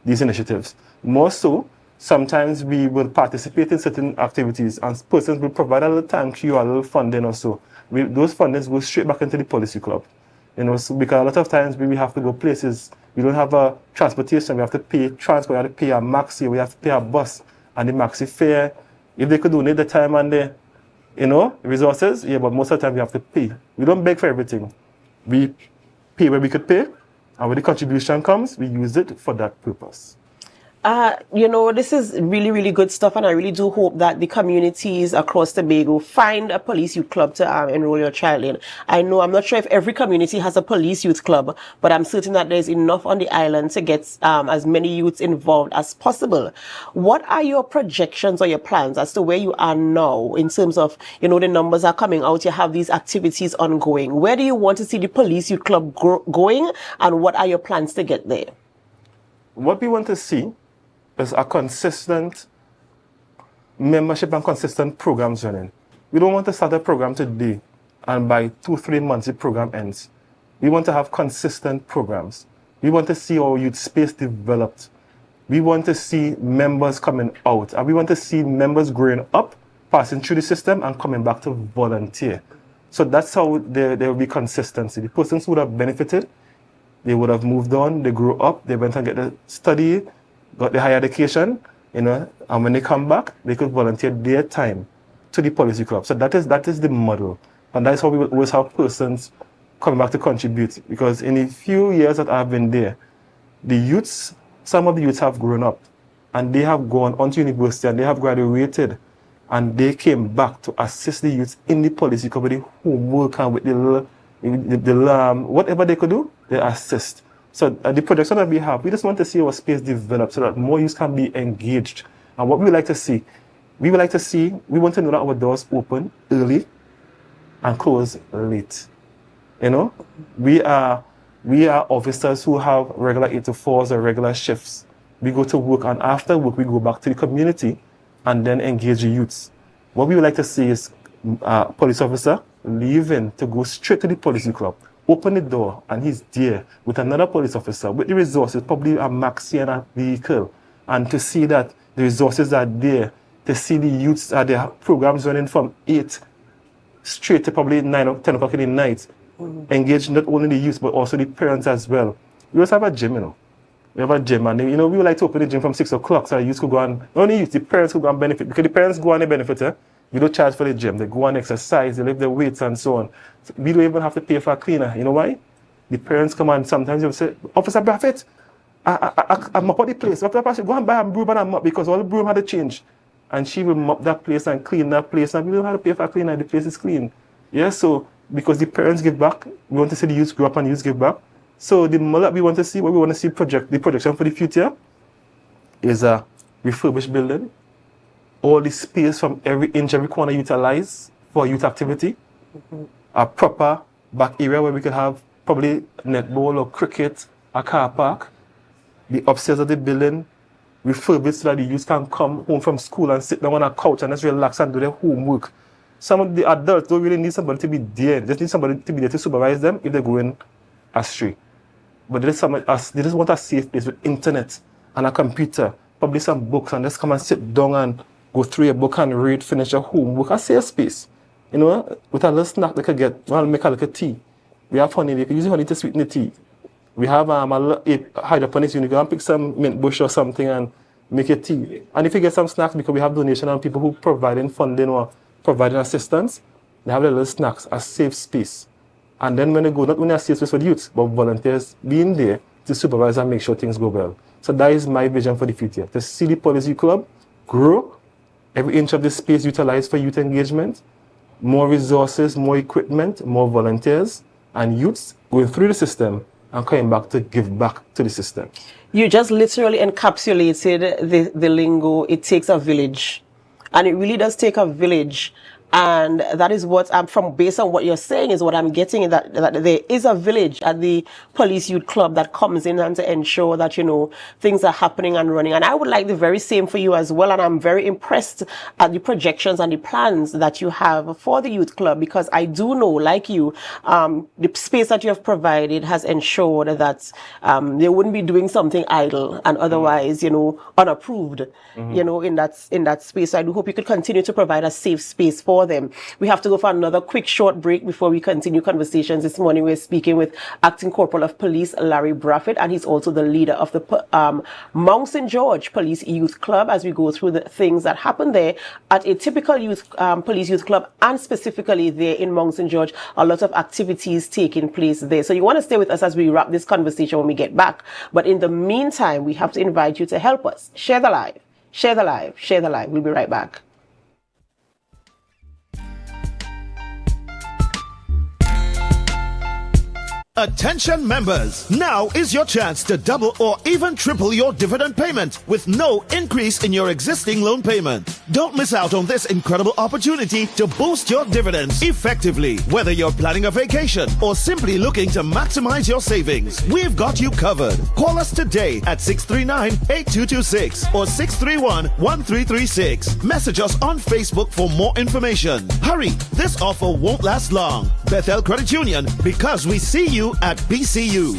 N: these initiatives. More so, sometimes we will participate in certain activities and persons will provide a little thank you or a little funding or so. Those fundings go straight back into the policy club. You know, so because a lot of times we have to go places, we don't have a transportation, we have to pay transport, we have to pay a maxi, we have to pay a bus, and the maxi fare, if they could donate the time and the, you know, resources, yeah, but most of the time we have to pay. We don't beg for everything. We pay where we could pay, and when the contribution comes, we use it for that purpose.
B: You know, this is really, really good stuff, and I really do hope that the communities across Tobago find a police youth club to enroll your child in. I'm not sure if every community has a police youth club, but I'm certain that there's enough on the island to get as many youths involved as possible. What are your projections or your plans as to where you are now in terms of, you know, the numbers are coming out, you have these activities ongoing. Where do you want to see the police youth club going, and what are your plans to get there?
N: What we want to see is a consistent membership and consistent programs running. We don't want to start a program today and by 2-3 months the program ends. We want to have consistent programs. We want to see our youth space developed. We want to see members coming out, and we want to see members growing up, passing through the system and coming back to volunteer. So that's how there will be consistency. The persons who would have benefited, they would have moved on, they grew up, they went and get the study, got the higher education, you know, and when they come back, they could volunteer their time to the policy club. So that is the model. And that's how we will always have persons coming back to contribute. Because in a few years that I've been there, the youths, some of the youths have grown up and they have gone on to university and they have graduated and they came back to assist the youths in the policy club with the homework and with the whatever they could do, they assist. So the projection that we have, we just want to see our space develop so that more youth can be engaged. And what we would like to see, we want to know that our doors open early and close late. You know, we are officers who have regular 8 to 4s or regular shifts. We go to work, and after work we go back to the community and then engage the youths. What we would like to see is a police officer leaving to go straight to the policy club, open the door, and he's there with another police officer with the resources, probably a maxi and a vehicle, and to see that the resources are there, to see the youths, their programs running from 8 straight to probably 9 or 10 o'clock in the night, engage not only the youth but also the parents as well. We also have a gym, you know. We have a gym, and we would like to open the gym from 6 o'clock so the youth could go and, not only youth, the parents could go and benefit, because the parents go and they benefit, We don't charge for the gym. They go and exercise, they lift their weights and so on. So we don't even have to pay for a cleaner. You know why? The parents come and sometimes they will say, Officer Buffett, I mop out the place. After that, go and buy a broom and a mop because all the broom had to change. And she will mop that place and clean that place. And we don't have to pay for cleaning and the place is clean. Yeah, so because the parents give back, we want to see the youth grow up and youth give back. So the model that we want to see, what we want to see the projection for the future is a refurbished building. All the space from every inch, every corner utilized for youth activity. A proper back area where we could have probably netball or cricket, a car park. The upstairs of the building refurbished so that the youth can come home from school and sit down on a couch and just relax and do their homework. Some of the adults don't really need somebody to be there. They just need somebody to be there to supervise them if they're going astray. But they just want a safe place with internet and a computer, probably some books, and just come and sit down and go through a book and read, finish your homework, a safe space. You know, with a little snack they could get, well, make a little tea. We have honey, they can use honey to sweeten the tea. We have a hydroponics unit, you can pick some mint bush or something and make a tea. And if you get some snacks, because we have donation and people who providing funding or providing assistance, they have their little snacks, a safe space. And then when they go, not only a safe space for the youth, but volunteers being there to supervise and make sure things go well. So that is my vision for the future, to see the Policy Club grow, every inch of the space utilized for youth engagement, more resources, more equipment, more volunteers, and youths going through the system and coming back to give back to the system.
B: You just literally encapsulated the lingo, it takes a village. And it really does take a village. And that is what I'm from, based on what you're saying, is what I'm getting, that there is a village at the Police Youth Club that comes in and to ensure that, you know, things are happening and running. And I would like the very same for you as well. And I'm very impressed at the projections and the plans that you have for the youth club, because I do know, like you, the space that you have provided has ensured that they wouldn't be doing something idle and otherwise, you know, unapproved, you know, in that space. So I do hope you could continue to provide a safe space for them. We have to go for another quick short break before we continue conversations. This morning we're speaking with Acting Corporal of Police Larry Braffett, and he's also the leader of the Mount St. George Police Youth Club, as we go through the things that happen there at a typical police youth club, and specifically there in Mount St. George, a lot of activities taking place there. So you want to stay with us as we wrap this conversation when we get back. But in the meantime, we have to invite you to help us. Share the live. Share the live. Share the live. We'll be right back.
F: Attention members, now is your chance to double or even triple your dividend payment with no increase in your existing loan payment. Don't miss out on this incredible opportunity to boost your dividends effectively. Whether you're planning a vacation or simply looking to maximize your savings, we've got you covered. Call us today at 639-8226 or 631-1336. Message us on Facebook for more information. Hurry, this offer won't last long. Bethel Credit Union, because we see you at BCU.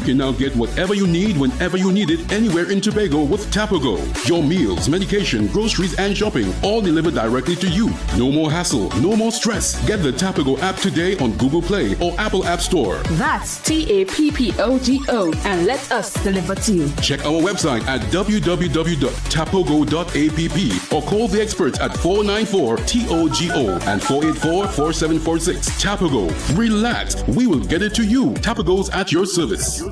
O: can now get whatever you need whenever you need it anywhere in Tobago with Tobago. Your meals, medication, groceries, and shopping all delivered directly to you. No more hassle, no more stress. Get the Tobago app today on Google Play or Apple App Store.
P: That's TAPPOGO and let us deliver to you.
O: Check our website at www.tapogo.app or call the experts at 494-TOGO and 484-4746. Tobago. Relax. We will get it to you. Tobago's at your service.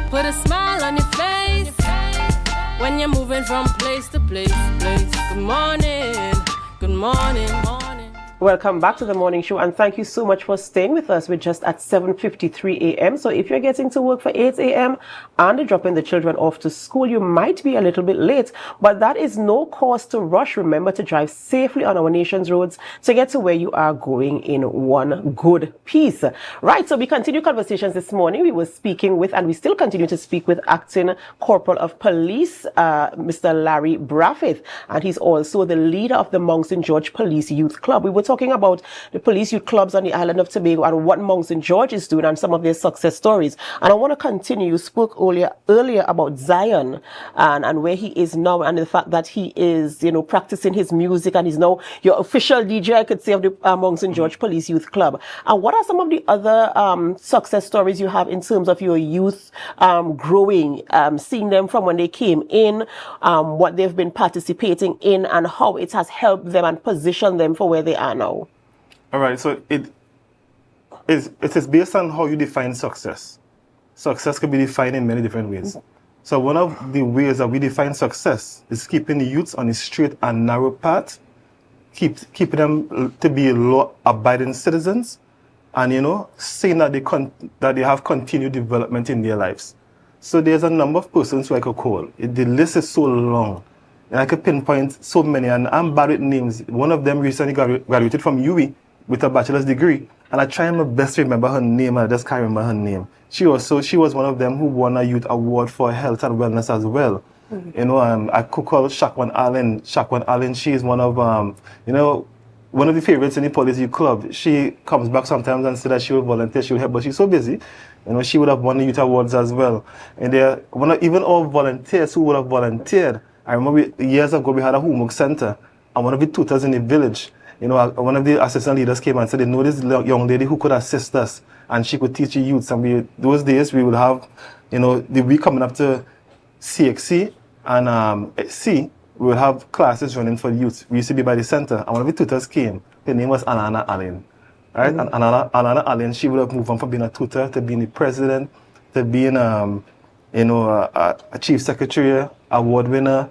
M: Put a smile on your face when you're moving from place to place. Good morning, good morning, morning.
B: Welcome back to the morning show, and thank you so much for staying with us. We're just at 7:53 a.m. So if you're getting to work for 8 a.m. and dropping the children off to school, you might be a little bit late, but that is no cause to rush. Remember to drive safely on our nation's roads to get to where you are going in one good piece. Right, so we continue conversations this morning. We were speaking with, and we still continue to speak with, Acting Corporal of Police, Mr. Larry Braffith, and he's also the leader of the Mount St. George Police Youth Club. We were talking about the police youth clubs on the island of Tobago and what Mount St. George is doing and some of their success stories. And I want to continue. You spoke earlier about Zion and where he is now, and the fact that he is, practicing his music, and he's now your official DJ, I could say, of the Mount St. George Police Youth Club. And what are some of the other success stories you have in terms of your youth growing, seeing them from when they came in, what they've been participating in, and how it has helped them and positioned them for where they are now?
N: All right, so it is based on how you define success. Success can be defined in many different ways. So one of the ways that we define success is keeping the youths on a straight and narrow path, keeping them to be law-abiding citizens, and saying that they have continued development in their lives. So there's a number of persons who I could call. The list is so long, and I could pinpoint so many, and I'm bad with names. One of them recently graduated from UWI with a bachelor's degree, and I try my best to remember her name, and I just can't remember her name. She was one of them who won a youth award for health and wellness as well. Mm-hmm. I could call Shaquan Allen. Shaquan Allen, she is one of one of the favorites in the police youth club. She comes back sometimes and says that she will volunteer, she will help, but she's so busy. She would have won the youth awards as well. And even all volunteers who would have volunteered. I remember years ago we had a homework center, and one of the tutors in the village, one of the assistant leaders came and said, they know this young lady who could assist us, and she could teach the youths. And those days we would have, the week coming up to CXC and C, we would have classes running for the youth. We used to be by the center, and one of the tutors came. Her name was Alana Allen. Right? Mm-hmm. And Alana Allen, she would have moved on from being a tutor to being the president, to being a chief secretary, award winner,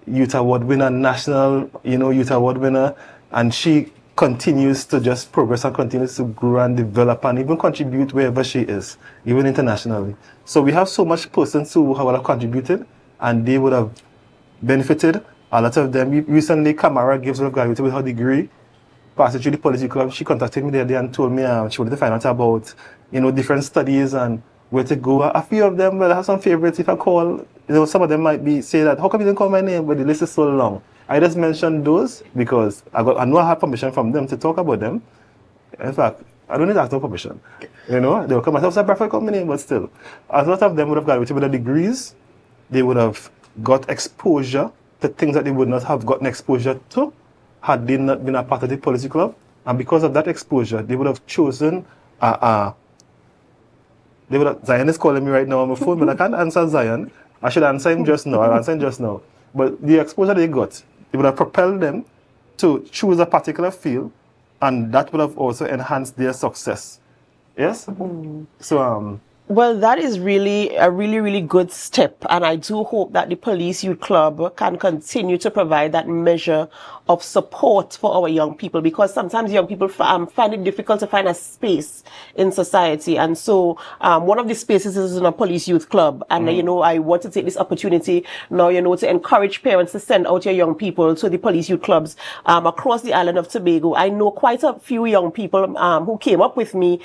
N: youth award winner, national, youth award winner, and she continues to just progress and continues to grow and develop and even contribute wherever she is, even internationally. So we have so much persons who would have contributed, and they would have benefited. A lot of them, recently, Kamara gives her graduated with her degree, passed through the policy club. She contacted me the other day and told me she wanted to find out about, different studies and where to go. A few of them, well, I have some favorites. If I call, some of them might say that, how come you didn't call my name? But the list is so long. I just mentioned those because I know I have permission from them to talk about them. In fact, I don't need to ask no permission. They'll come and say, I prefer company, but still. A lot of them would have graduated with their degrees. They would have got exposure to things that they would not have gotten exposure to had they not been a part of the policy club. And because of that exposure, they would have chosen Zion is calling me right now on my phone, but I can't answer Zion. I should answer him just now. I'll answer him just now. But the exposure they got, it would have propelled them to choose a particular field, and that would have also enhanced their success. Yes? So,
B: well, that is really a really good step, and I do hope that the Police Youth Club can continue to provide that measure of support for our young people, because sometimes young people find it difficult to find a space in society, and so one of the spaces is in a Police Youth Club, and I want to take this opportunity now, to encourage parents to send out your young people to the Police Youth Clubs across the island of Tobago. I know quite a few young people who came up with me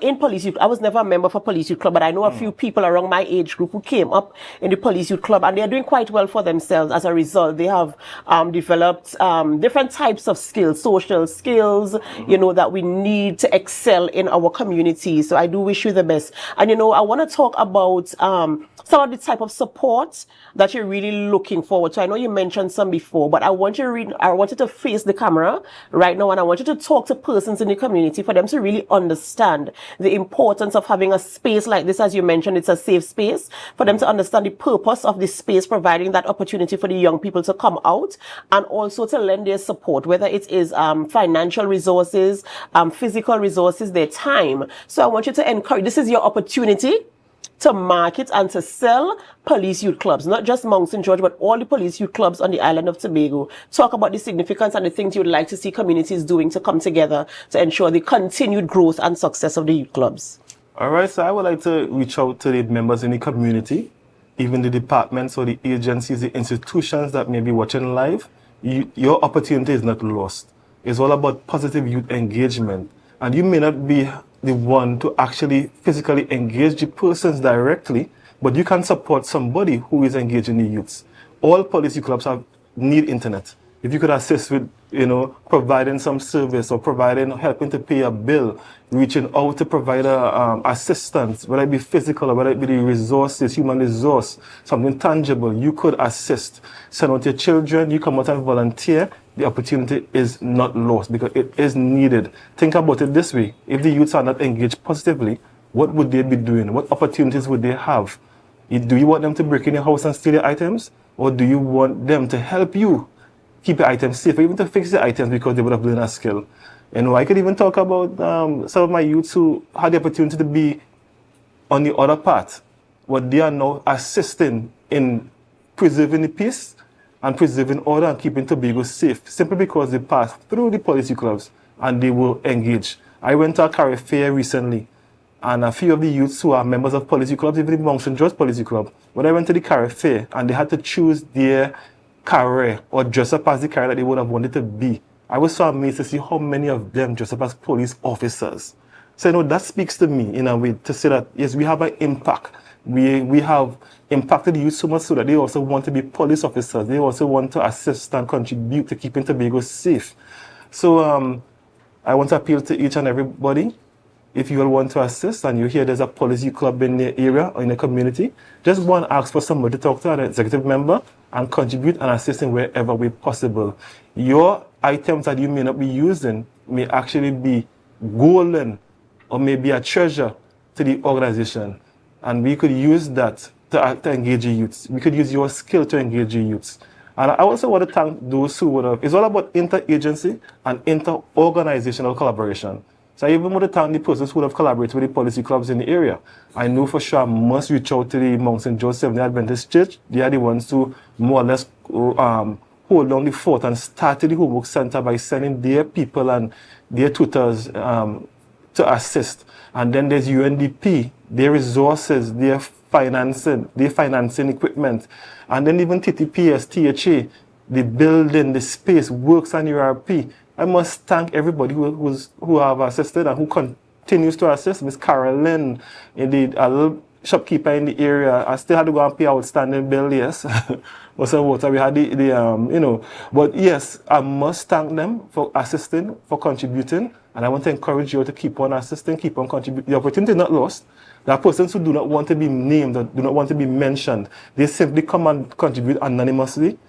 B: in Police Youth. I was never a member for Police Youth Club, but I know a few people around my age group who came up in the Police Youth Club, and they're doing quite well for themselves. As a result, they have developed different types of skills, social skills, that we need to excel in our community. So I do wish you the best. And I want to talk about some of the type of support that you're really looking forward to. I know you mentioned some before, but I want you to face the camera right now, and I want you to talk to persons in the community for them to really understand the importance of having a space like this. As you mentioned, it's a safe space for them to understand the purpose of this space, providing that opportunity for the young people to come out and also to lend their support, whether it is financial resources, physical resources, their time. So I want you to encourage, this is your opportunity to market and to sell Police Youth Clubs, not just Mount St. George, but all the Police Youth Clubs on the island of Tobago. Talk about the significance and the things you would like to see communities doing to come together to ensure the continued growth and success of the youth clubs.
N: All right, so I would like to reach out to the members in the community, even the departments or the agencies, the institutions that may be watching live. Your opportunity is not lost. It's all about positive youth engagement. And you may not be the one to actually physically engage the persons directly, but you can support somebody who is engaging the youths. All policy clubs need internet. If you could assist with, providing some service or helping to pay a bill, reaching out to provide assistance, whether it be physical or whether it be the resources, human resource, something tangible, you could assist. Send out your children, you come out and volunteer. The opportunity is not lost because it is needed. Think about it this way. If the youths are not engaged positively, what would they be doing? What opportunities would they have? Do you want them to break in your house and steal your items? Or do you want them to help you keep your items safe, or even to fix the items because they would have learned a skill? I could even talk about some of my youths who had the opportunity to be on the other part, but they are now assisting in preserving the peace and preserving order and keeping Tobago safe, simply because they passed through the policy clubs and they will engage. I went to a career fair recently, and a few of the youths who are members of policy clubs, even the Mount St. George Policy Club, when I went to the career fair and they had to choose their career or dress up as the career that they would have wanted to be, I was so amazed to see how many of them dress up as police officers. So, that speaks to me in a way to say that, yes, we have an impact. We have impacted the youth so much so that they also want to be police officers. They also want to assist and contribute to keeping Tobago safe. So I want to appeal to each and everybody. If you all want to assist and you hear there's a policy club in the area or in the community, just go and ask for somebody to talk to, an executive member, and contribute and assist in wherever way possible. Your items that you may not be using may actually be golden or maybe a treasure to the organization. And we could use that to engage the youths. We could use your skill to engage the youths. And I also want to thank those who would have, it's all about interagency and inter-organizational collaboration. So I even want to thank the persons who would have collaborated with the policy clubs in the area. I know for sure I must reach out to the Mount St. George Seventh-day Adventist Church. They are the ones who more or less hold down the fort and started the homework center by sending their people and their tutors to assist. And then there's UNDP, their resources, their financing equipment. And then even TTPS, THA, the building, the space, works on URP. I must thank everybody who have assisted and who continues to assist. Miss Carolyn, a little shopkeeper in the area. I still had to go and pay outstanding bill, yes. Was water. We had but yes, I must thank them for assisting, for contributing, and I want to encourage you to keep on assisting, keep on contributing. The opportunity is not lost. There are persons who do not want to be named, or do not want to be mentioned. They simply come and contribute anonymously,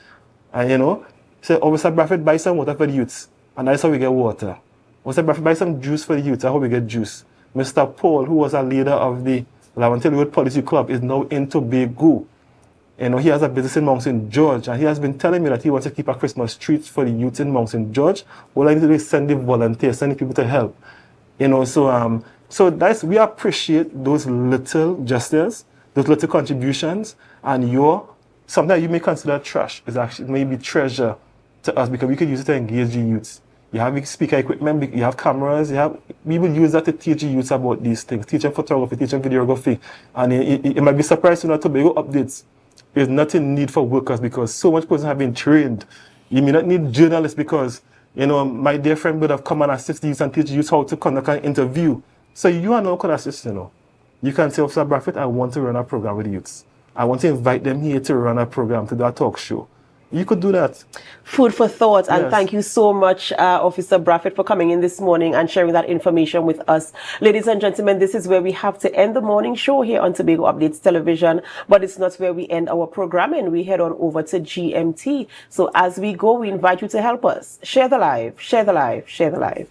N: and say, Officer Bradford, buy some water for the youths. And that's how we get water. Officer Bradford, buy some juice for the youth. That's how we get juice. Mr. Paul, who was a leader of the Laventille Road Policy Club, is now in Tobago. He has a business in Mount St. George, and he has been telling me that he wants to keep a Christmas treat for the youth in Mount St. George. All I need to do is send the volunteers, send the people to help. So we appreciate those little gestures, those little contributions, and something that you may consider trash is actually maybe treasure to us, because we could use it to engage the youths. You have speaker equipment, you have cameras, we will use that to teach the youths about these things, teach them photography, teach them videography. And it might be surprised to know Tobago updates. There's not a need for workers because so much persons have been trained. You may not need journalists because, my dear friend would have come and assist the youth and teach the youth how to conduct an interview. So you are now can assist, You can say, Officer Bradford, I want to run a program with the youths. I want to invite them here to run a program, to do a talk show. You could do that.
B: Food for thought, and
N: yes.
B: Thank you so much, Officer Bradford, for coming in this morning and sharing that information with us. Ladies and gentlemen, this is where we have to end the morning show here on Tobago Updates Television, but it's not where we end our programming. We head on over to GMT. So as we go, we invite you to help us. Share the live, share the live, share the live.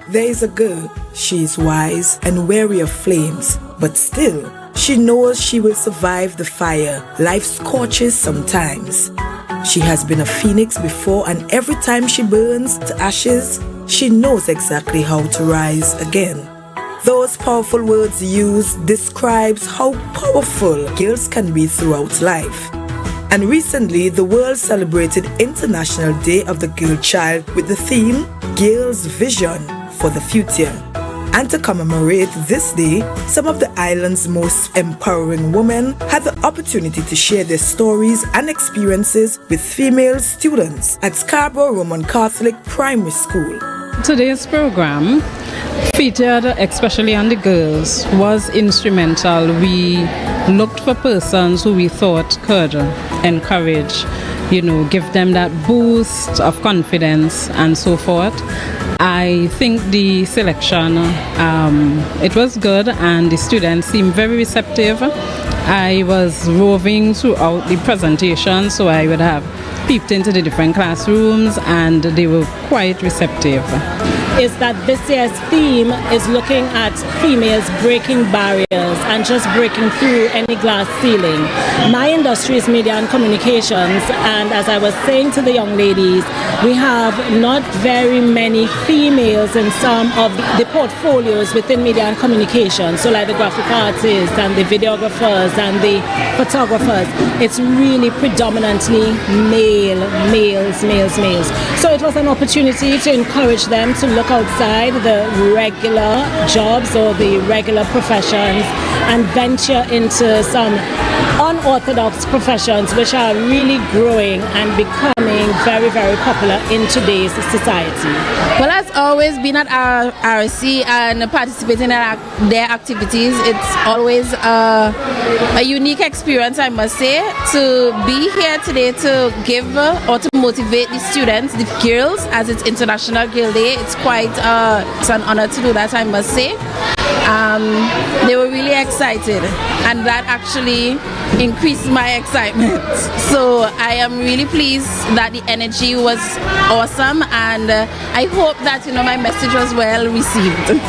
Q: There is a girl, she is wise and wary of flames, but still, she knows she will survive the fire life scorches sometimes. She has been a phoenix before, and every time she burns to ashes, she knows exactly how to rise again. Those powerful words used describes how powerful girls can be throughout life. And recently, the world celebrated International Day of the Girl Child with the theme, Girls' Vision for the Future. And to commemorate this day, some of the island's most empowering women had the opportunity to share their stories and experiences with female students at Scarborough Roman Catholic Primary School.
R: Today's program, featured especially on the girls, was instrumental. We looked for persons who we thought could encourage, give them that boost of confidence and so forth. I think the selection, it was good, and the students seemed very receptive. I was roving throughout the presentation, so I would have peeped into the different classrooms, and they were quite receptive.
S: Is that this year's theme is looking at females breaking barriers and just breaking through any glass ceiling. My industry is media and communications, and as I was saying to the young ladies, we have not very many females in some of the portfolios within media and communications, so like the graphic artists and the videographers and the photographers. It's really predominantly males. So it was an opportunity to encourage them to look outside the regular jobs or the regular professions and venture into some unorthodox professions which are really growing and becoming very, very popular in today's society.
T: Well, as always, being at RSC and participating in their activities, it's always a unique experience, I must say, to be here today to give or to motivate the students, the girls, as it's International Girl Day. It's quite it's an honor to do that, I must say. They were really excited, and that actually increased my excitement. So I am really pleased that the energy was awesome, and I hope that my message was well received.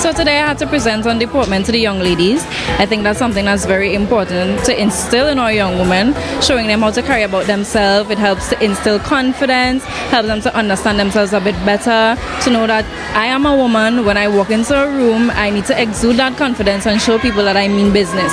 U: So today I had to present on deportment to the young ladies. I think that's something that's very important to instill in our young women, showing them how to carry about themselves. It helps to instill confidence, helps them to understand themselves a bit better, to know that I am a woman. When I walk into a room, I need to exude that confidence and show people that I mean business.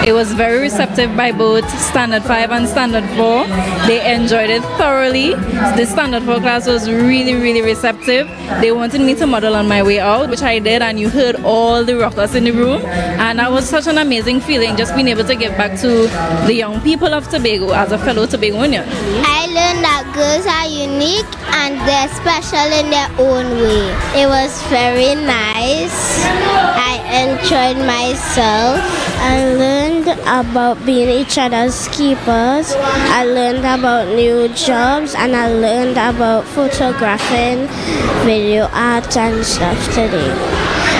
U: It was very receptive by both Standard 5 and Standard 4. They enjoyed it thoroughly. The Standard 4 class was really, really receptive. They wanted me to model on my way out, which I did, and you heard all the rockers in the room. And that was such an amazing feeling, just being able to give back to the young people of Tobago as a fellow Tobagoan.
V: I learned that girls are unique and they're special in their own way. It was very nice. I enjoyed myself. I learned about being each other's keepers. I learned about new jobs, and I learned about photographing, video art and stuff today.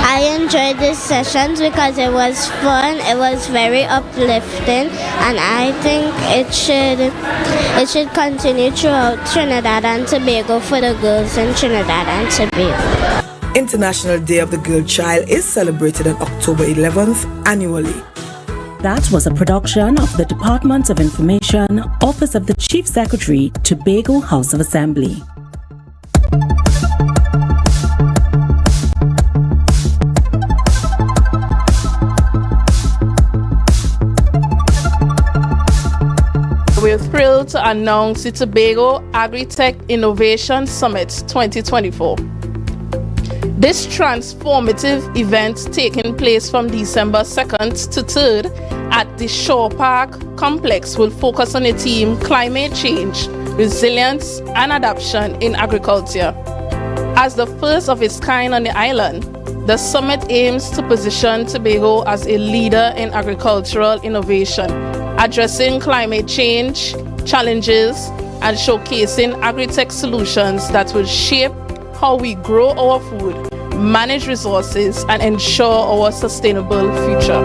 V: I enjoyed these sessions because it was fun, it was very uplifting, and I think it should continue throughout Trinidad and Tobago for the girls in Trinidad and Tobago.
Q: International Day of the Girl Child is celebrated on October 11th annually.
W: That was a production of the Department of Information, Office of the Chief Secretary, Tobago House of Assembly.
X: We're thrilled to announce the Tobago AgriTech Innovation Summit 2024. This transformative event, taking place from December 2nd to 3rd at the Shore Park Complex, will focus on the theme Climate Change, Resilience and Adaptation in Agriculture. As the first of its kind on the island, the summit aims to position Tobago as a leader in agricultural innovation, addressing climate change challenges and showcasing agri-tech solutions that will shape how we grow our food, manage resources, and ensure our sustainable future.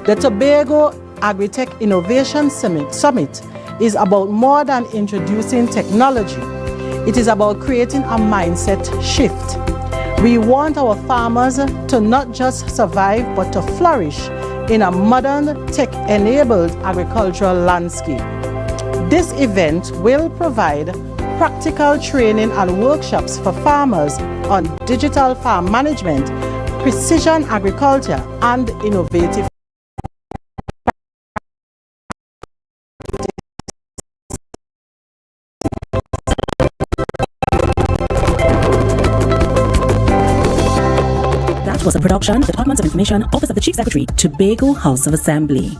Y: The Tobago AgriTech Innovation Summit is about more than introducing technology. It is about creating a mindset shift. We want our farmers to not just survive, but to flourish in a modern, tech-enabled agricultural landscape. This event will provide practical training and workshops for farmers on digital farm management, precision agriculture, and innovative
W: Was a production, Department of Information, Office of the Chief Secretary, Tobago House of Assembly.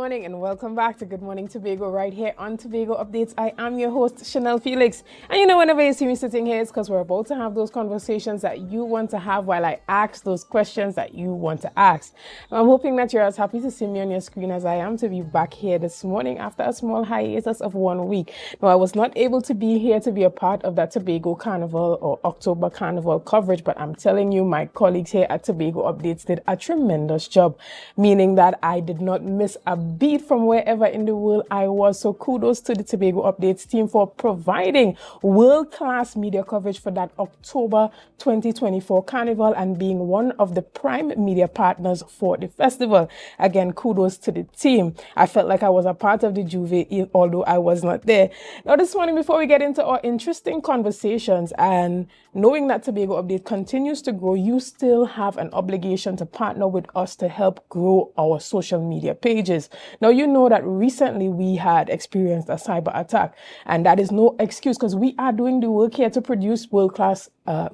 C: morning and welcome back to Good Morning Tobago right here on Tobago Updates. I am your host, Chanel Felix. And you know, whenever you see me sitting here, it's because we're about to have those conversations that you want to have while I ask those questions that you want to ask. I'm hoping that you're as happy to see me on your screen as I am to be back here this morning after a small hiatus of 1 week. Now, I was not able to be here to be a part of that Tobago Carnival or October Carnival coverage, but I'm telling you, my colleagues here at Tobago Updates did a tremendous job, meaning that I did not miss a beat from wherever in the world I was. So kudos to the Tobago Updates team for providing world-class media coverage for that October 2024 Carnival and being one of the prime media partners for the festival. Again, kudos to the team. I felt like I was a part of the Juve, although I was not there. Now, this morning, before we get into our interesting conversations and knowing that Tobago Update continues to grow, you still have an obligation to partner with us to help grow our social media pages. Now, you know that recently we had experienced a cyber attack, and that is no excuse because we are doing the work here to produce world-class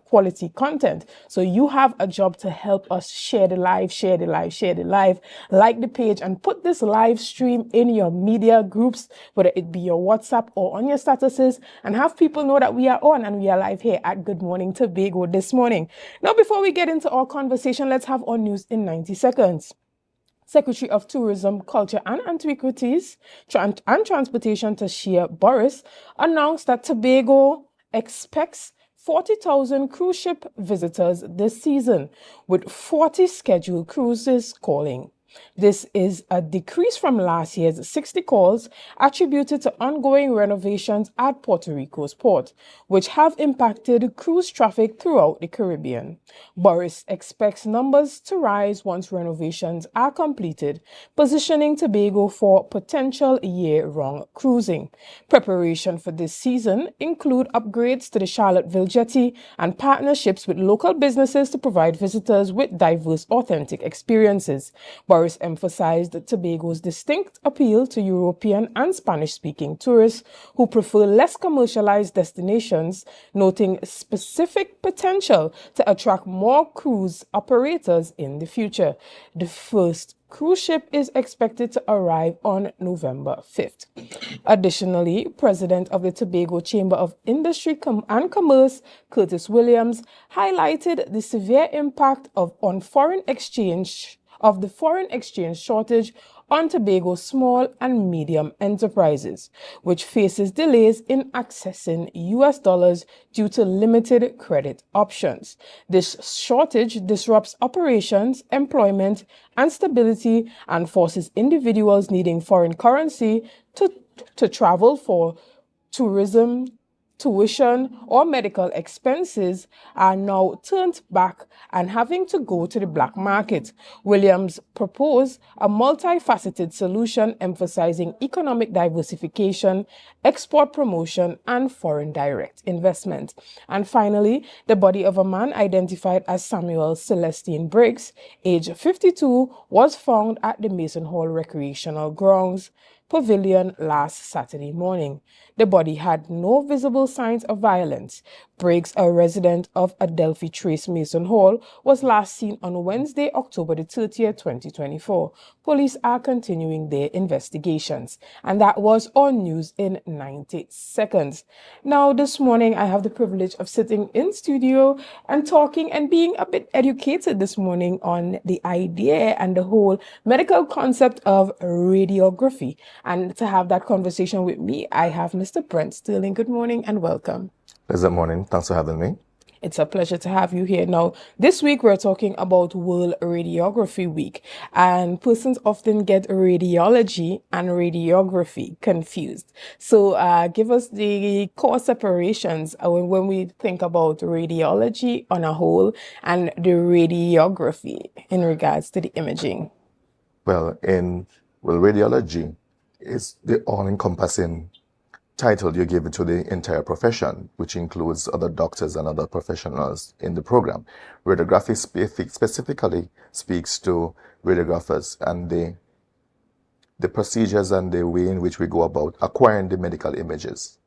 C: quality content. So you have a job to help us share the live, like the page, and put this live stream in your media groups, whether it be your WhatsApp or on your statuses, and have people know that we are on and we are live here at Good Morning Tobago this morning. Now, before we get into our conversation, let's have our news in 90 seconds. Secretary of Tourism, Culture and Antiquities and Transportation Tashia Boris announced that Tobago expects 40,000 cruise ship visitors this season, with 40 scheduled cruises calling. This is a decrease from last year's 60 calls attributed to ongoing renovations at Puerto Rico's port, which have impacted cruise traffic throughout the Caribbean. Boris expects numbers to rise once renovations are completed, positioning Tobago for potential year-round cruising. Preparation for this season include upgrades to the Charlottesville jetty and partnerships with local businesses to provide visitors with diverse, authentic experiences. Boris emphasized Tobago's distinct appeal to European and Spanish-speaking tourists who prefer less commercialized destinations, noting specific potential to attract more cruise operators in the future. The first cruise ship is expected to arrive on November 5th. Additionally, President of the Tobago Chamber of Industry and Commerce, Curtis Williams, highlighted the severe impact of the foreign exchange shortage on Tobago's small and medium enterprises, which faces delays in accessing US dollars due to limited credit options. This shortage disrupts operations, employment, and stability, and forces individuals needing foreign currency to travel for tourism, tuition, or medical expenses are now turned back and having to go to the black market. Williams proposed a multifaceted solution emphasizing economic diversification, export promotion, and foreign direct investment. And finally, the body of a man identified as Samuel Celestine Briggs, age 52, was found at the Mason Hall Recreational Grounds Pavilion last Saturday morning. The body had no visible signs of violence. Briggs, a resident of Adelphi Trace Mason Hall, was last seen on Wednesday, October the 30th, 2024. Police are continuing their investigations. And that was our news in 90 seconds. Now, this morning, I have the privilege of sitting in studio and talking and being a bit educated this morning on the idea and the whole medical concept of radiography. And to have that conversation with me, I have Mr. Brent Sterling. Good morning and welcome.
D: Pleasant morning. Thanks for having me.
B: It's a pleasure to have you here. Now, this week we're talking about World Radiography Week, and persons often get radiology and radiography confused. So give us the core separations when we think about radiology on a whole and the radiography in regards to the imaging.
D: Well, radiology is the all-encompassing title you give it to the entire profession, which includes other doctors and other professionals in the program. Radiography specifically speaks to radiographers and the procedures and the way in which we go about acquiring the medical images.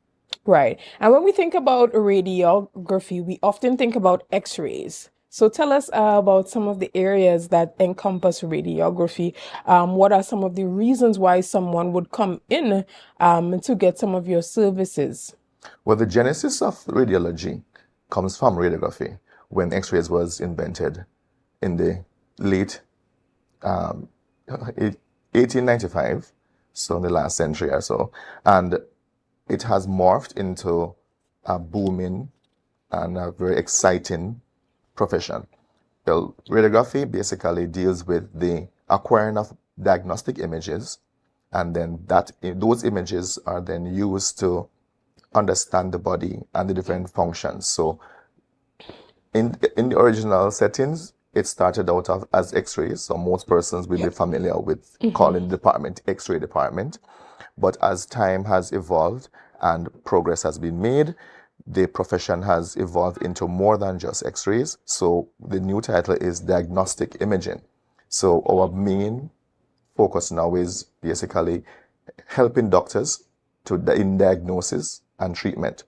B: Right. And when we think about radiography, we often think about x-rays.
C: So tell us about some of the areas that encompass radiography. What are some of the reasons why someone would come in to get some of your services?
D: Well, the genesis of radiology comes from radiography when X-rays was invented in the late 1895, so in the last century or so, and it has morphed into a booming and a very exciting profession. Well, radiography basically deals with the acquiring of diagnostic images, and then those images are then used to understand the body and the different functions. So in the original settings, it started out as X-rays, so most persons will be familiar with calling the department X-ray department. But as time has evolved and progress has been made, the profession has evolved into more than just X-rays. So the new title is diagnostic imaging. So our main focus now is basically helping doctors in diagnosis and treatment.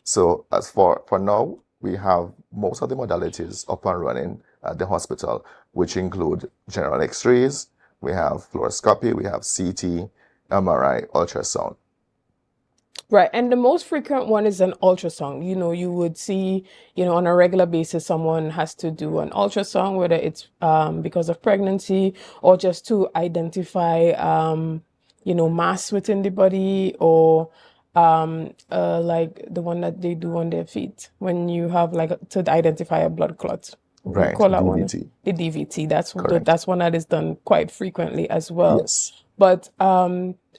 D: So as for now, we have most of the modalities up and running at the hospital, which include general X-rays, we have fluoroscopy, we have CT, MRI, ultrasound.
C: Right. And the most frequent one is an ultrasound. You would see, on a regular basis, someone has to do an ultrasound, whether it's because of pregnancy or just to identify, mass within the body, or like the one that they do on their feet when you have to identify a blood clot.
D: Right,
C: Call that
D: DVT.
C: one the DVT. That's one that is done quite frequently as well.
D: Yes.
C: But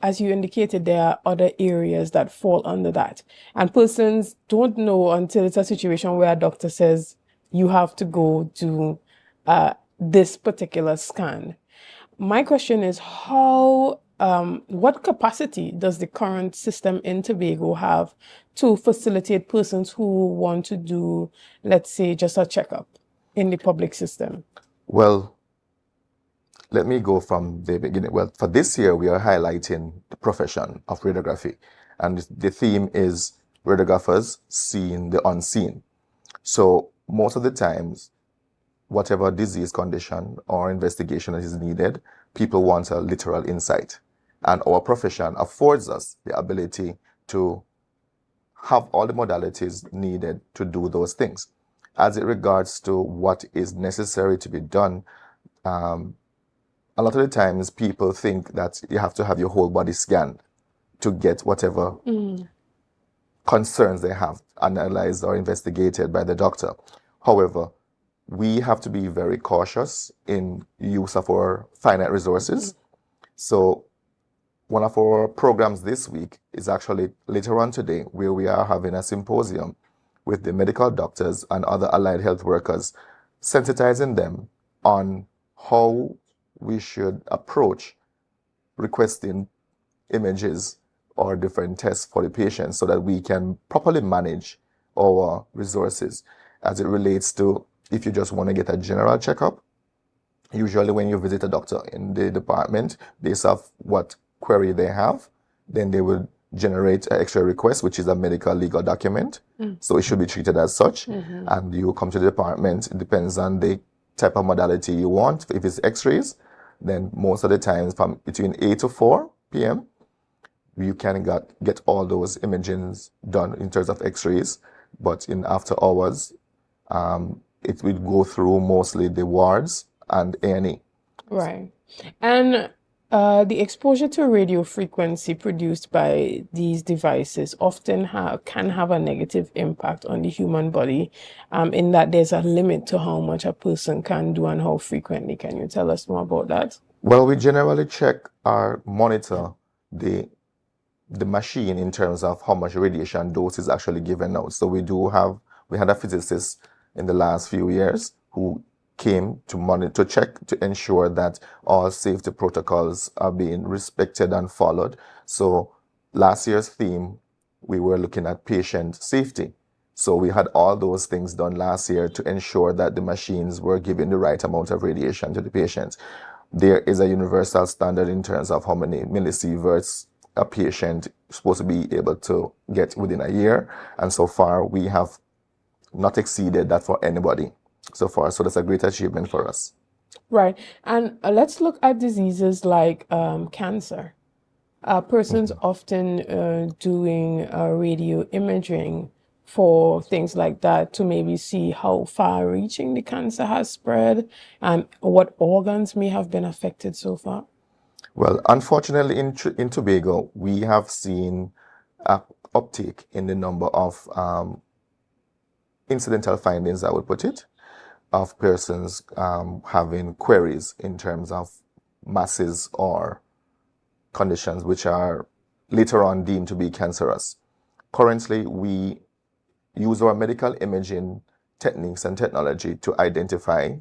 C: as you indicated, there are other areas that fall under that. And persons don't know until it's a situation where a doctor says, you have to go to this particular scan. My question is, what capacity does the current system in Tobago have to facilitate persons who want to do, let's say, just a checkup in the public system?
D: Well, let me go from the beginning. Well, for this year, we are highlighting the profession of radiography. And the theme is radiographers seeing the unseen. So most of the times, whatever disease condition or investigation that is needed, people want a literal insight. And our profession affords us the ability to have all the modalities needed to do those things. As it regards to what is necessary to be done, a lot of the times people think that you have to have your whole body scanned to get whatever concerns they have analyzed or investigated by the doctor. However, we have to be very cautious in use of our finite resources. So one of our programs this week is actually later on today, where we are having a symposium with the medical doctors and other allied health workers, sensitizing them on how we should approach requesting images or different tests for the patient so that we can properly manage our resources as it relates to if you just want to get a general checkup. Usually when you visit a doctor in the department, based off what query they have, then they will generate an X-ray request, which is a medical legal document. So it should be treated as such. And you come to the department, it depends on the type of modality you want. If it's X-rays, then most of the times from between 8 to 4 p.m., you can get all those imagings done in terms of X-rays. But in after hours, it will go through mostly the wards and A&E.
C: Right. And the exposure to radio frequency produced by these devices often can have a negative impact on the human body, in that there's a limit to how much a person can do and how frequently. Can you tell us more about that?
D: Well, we generally check or monitor the machine in terms of how much radiation dose is actually given out. So we had a physicist in the last few years who came to check to ensure that all safety protocols are being respected and followed. So last year's theme, we were looking at patient safety. So we had all those things done last year to ensure that the machines were giving the right amount of radiation to the patients. There is a universal standard in terms of how many millisieverts a patient is supposed to be able to get within a year. And so far, we have not exceeded that for anybody. so far. So that's a great achievement for us.
C: Right. And let's look at diseases like cancer. Persons often doing radio imaging for things like that to maybe see how far-reaching the cancer has spread and what organs may have been affected so far.
D: Well, unfortunately, in Tobago, we have seen an uptake in the number of incidental findings, I would put it, of persons having queries in terms of masses or conditions which are later on deemed to be cancerous. Currently, we use our medical imaging techniques and technology to identify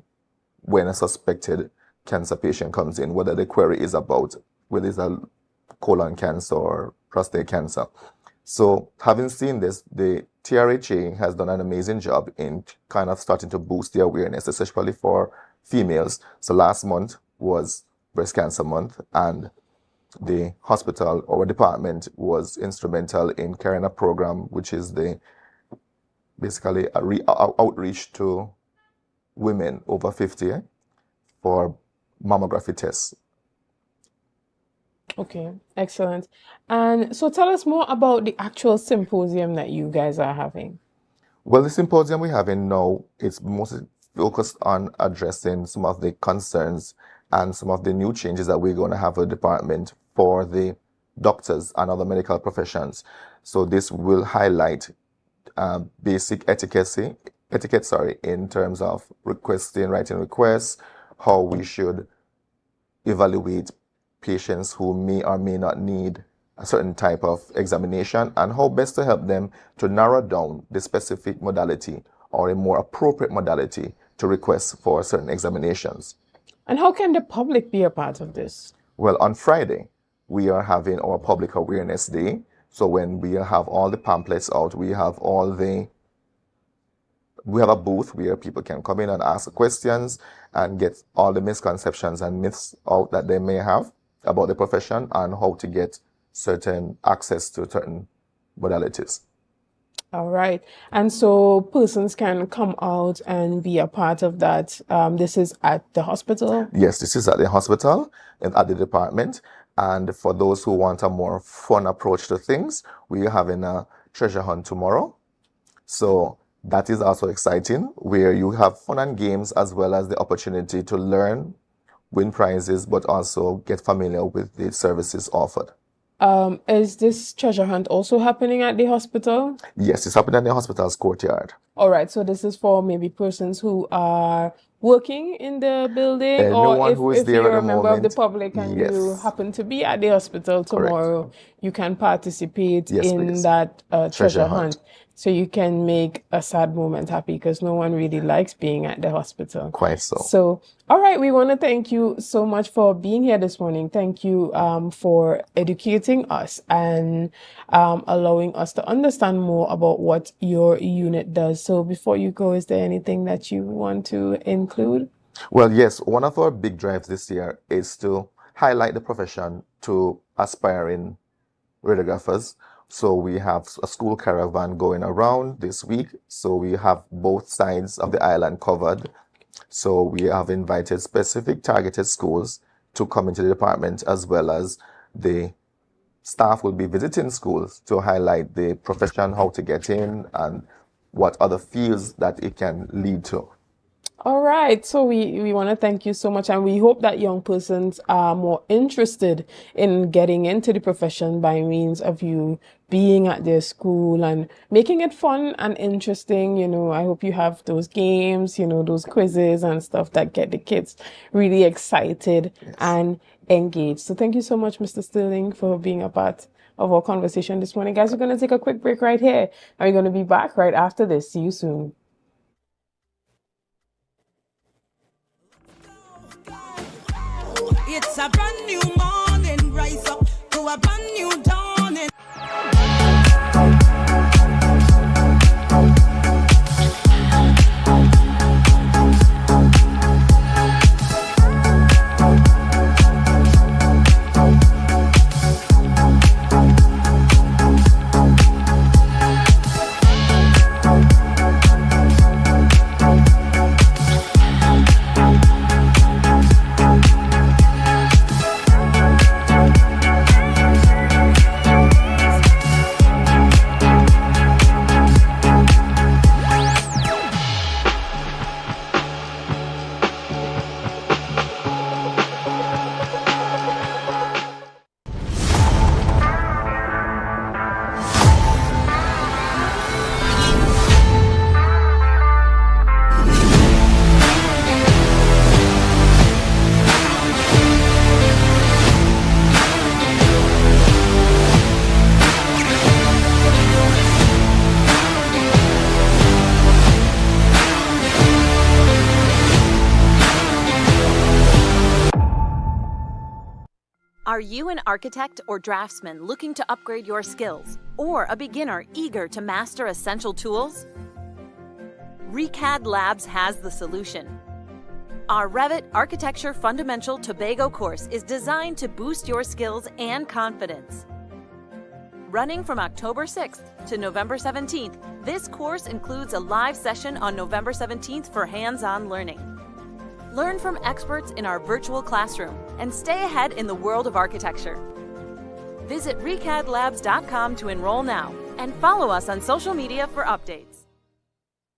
D: when a suspected cancer patient comes in, whether the query is about whether it's a colon cancer or prostate cancer. So having seen this, the TRHA has done an amazing job in kind of starting to boost the awareness, especially for females. So last month was Breast Cancer Month, and the hospital or department was instrumental in carrying a program which is basically outreach to women over 50 for mammography tests.
C: Okay, excellent. And so tell us more about the actual symposium that you guys are having.
D: Well, the symposium we're having now is mostly focused on addressing some of the concerns and some of the new changes that we're going to have in the department for the doctors and other medical professions. So this will highlight basic etiquette, in terms of writing requests, how we should evaluate patients who may or may not need a certain type of examination, and how best to help them to narrow down the specific modality or a more appropriate modality to request for certain examinations.
C: And how can the public be a part of this?
D: Well, on Friday, we are having our Public Awareness Day. So when we have all the pamphlets out, we have a booth where people can come in and ask questions and get all the misconceptions and myths out that they may have about the profession and how to get certain access to certain modalities.
C: All right. And so persons can come out and be a part of that. This is at the hospital?
D: Yes, this is at the hospital and at the department. And for those who want a more fun approach to things, we are having a treasure hunt tomorrow. So that is also exciting, where you have fun and games as well as the opportunity to learn, win prizes, but also get familiar with the services offered.
C: Is this treasure hunt also happening at the hospital?
D: Yes, it's happening at the hospital's courtyard.
C: All right, so this is for maybe persons who are working in the building,
D: Anyone
C: or if you're a member of the
D: moment,
C: public and
D: yes.
C: you happen to be at the hospital tomorrow, you can participate in that treasure hunt. So you can make a sad moment happy, because no one really likes being at the hospital.
D: Quite so.
C: So, all right, we want to thank you so much for being here this morning. Thank you for educating us and allowing us to understand more about what your unit does. So before you go, is there anything that you want to include?
D: Well, yes, one of our big drives this year is to highlight the profession to aspiring radiographers. So we have a school caravan going around this week. So we have both sides of the island covered. So we have invited specific targeted schools to come into the department, as well as the staff will be visiting schools to highlight the profession, how to get in, and what other fields that it can lead to.
C: All right, so we want to thank you so much, and we hope that young persons are more interested in getting into the profession by means of you being at their school and making it fun and interesting. You know, I hope you have those games, you know, those quizzes and stuff that get the kids really excited and engaged. So thank you so much, Mr. Sterling, for being a part of our conversation this morning. Guys, we're going to take a quick break right here, and we're going to be back right after this. See you soon.
A: It's a brand new morning, rise up to a brand new dawning.
E: Are you an architect or draftsman looking to upgrade your skills, or a beginner eager to master essential tools? ReCAD Labs has the solution. Our Revit Architecture Fundamental Tobago course is designed to boost your skills and confidence. Running from October 6th to November 17th, this course includes a live session on November 17th for hands-on learning. Learn from experts in our virtual classroom and stay ahead in the world of architecture. Visit recadlabs.com to enroll now and follow us on social media for updates.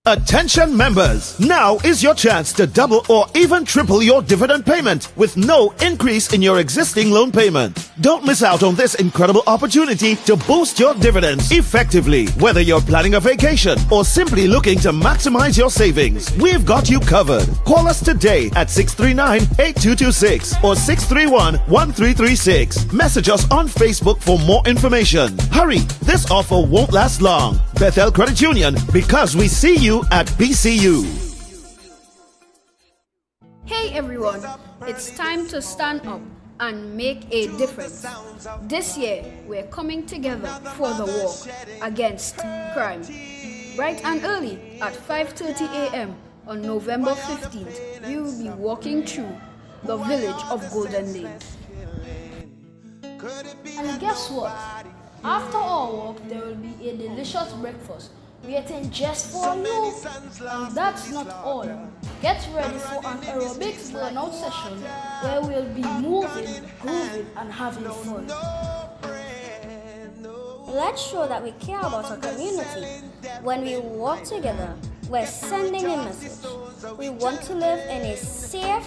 F: Attention members, now is your chance to double or even triple your dividend payment with no increase in your existing loan payment. Don't miss out on this incredible opportunity to boost your dividends effectively. Whether you're planning a vacation or simply looking to maximize your savings, we've got you covered. Call us today at 639-8226 or 631-1336. Message us on Facebook for more information. Hurry, this offer won't last long. Bethel Credit Union, because we see you at BCU.
H: Hey everyone, it's time to stand up and make a difference. This year, we're coming together for the walk against crime. Bright and early at 5:30 a.m. on November 15th, we will be walking through the village of Golden Lane.
I: And guess what? After our walk, there will be a delicious breakfast waiting just for you. And that's not all. Get ready for an aerobics burnout session where we'll be moving, grooving, and having fun.
K: Let's show that we care about our community. When we work together, we're sending a message. We want to live in a safe,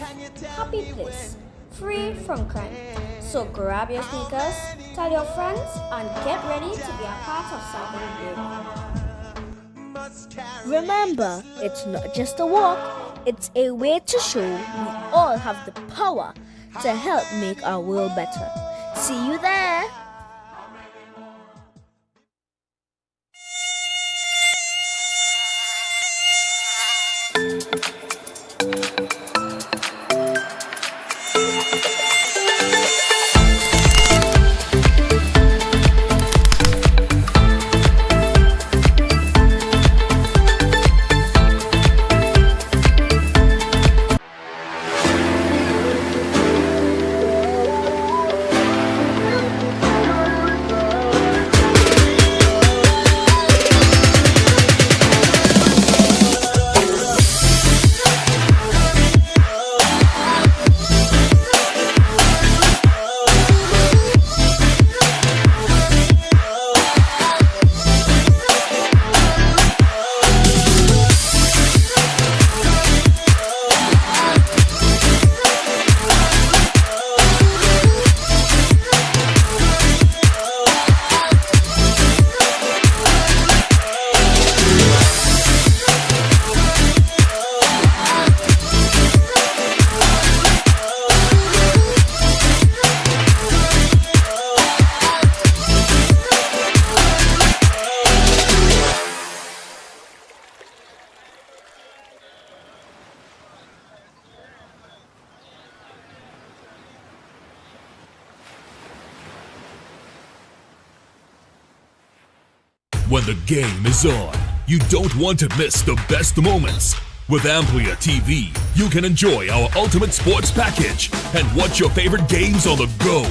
K: happy place, free from crime. So grab your sneakers, tell your friends, and get ready to be a part of something big. Remember, it's not just a walk, it's a way to show we all have the power to help make our world better. See you there!
J: When the game is on, you don't want to miss the best moments. With Amplia TV, you can enjoy our ultimate sports package and watch your favorite games on the go.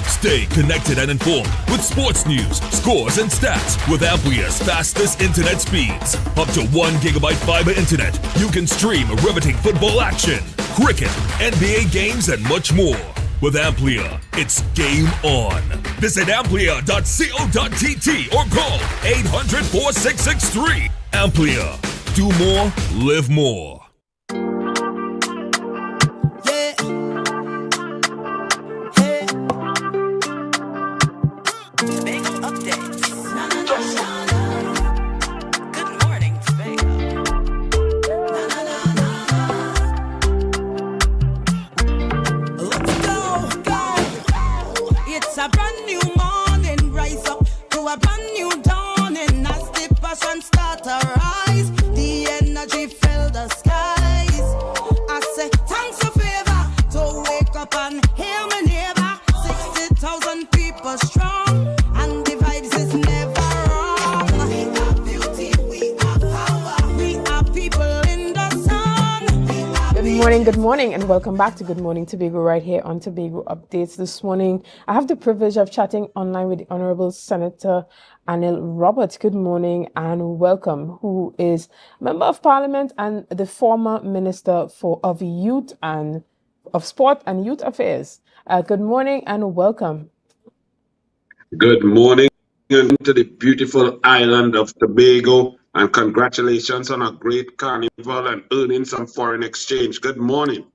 J: Stay connected and informed with sports news, scores, and stats with Amplia's fastest internet speeds. Up to 1 GB fiber internet, you can stream riveting football action, cricket, NBA games, and much more. With Amplia, it's game on. Visit amplia.co.tt or call 800-4663. Amplia. Do more, live more.
A: Yeah. Hey. Tobago updates. Good morning, Tobago. Let's go. It's a brand new morning. Rise up to a brand new dawning. As the passion start to rise, the energy fill the sky.
C: Good morning, and welcome back to Good Morning Tobago right here on Tobago Updates. This morning, I have the privilege of chatting online with the Honorable Senator Anil Roberts. Good morning and welcome, who is Member of Parliament and the former Minister of Youth and of Sport and Youth Affairs. Good morning and welcome.
G: Good morning to the beautiful island of Tobago, and congratulations on a great carnival and earning some foreign exchange. Good morning.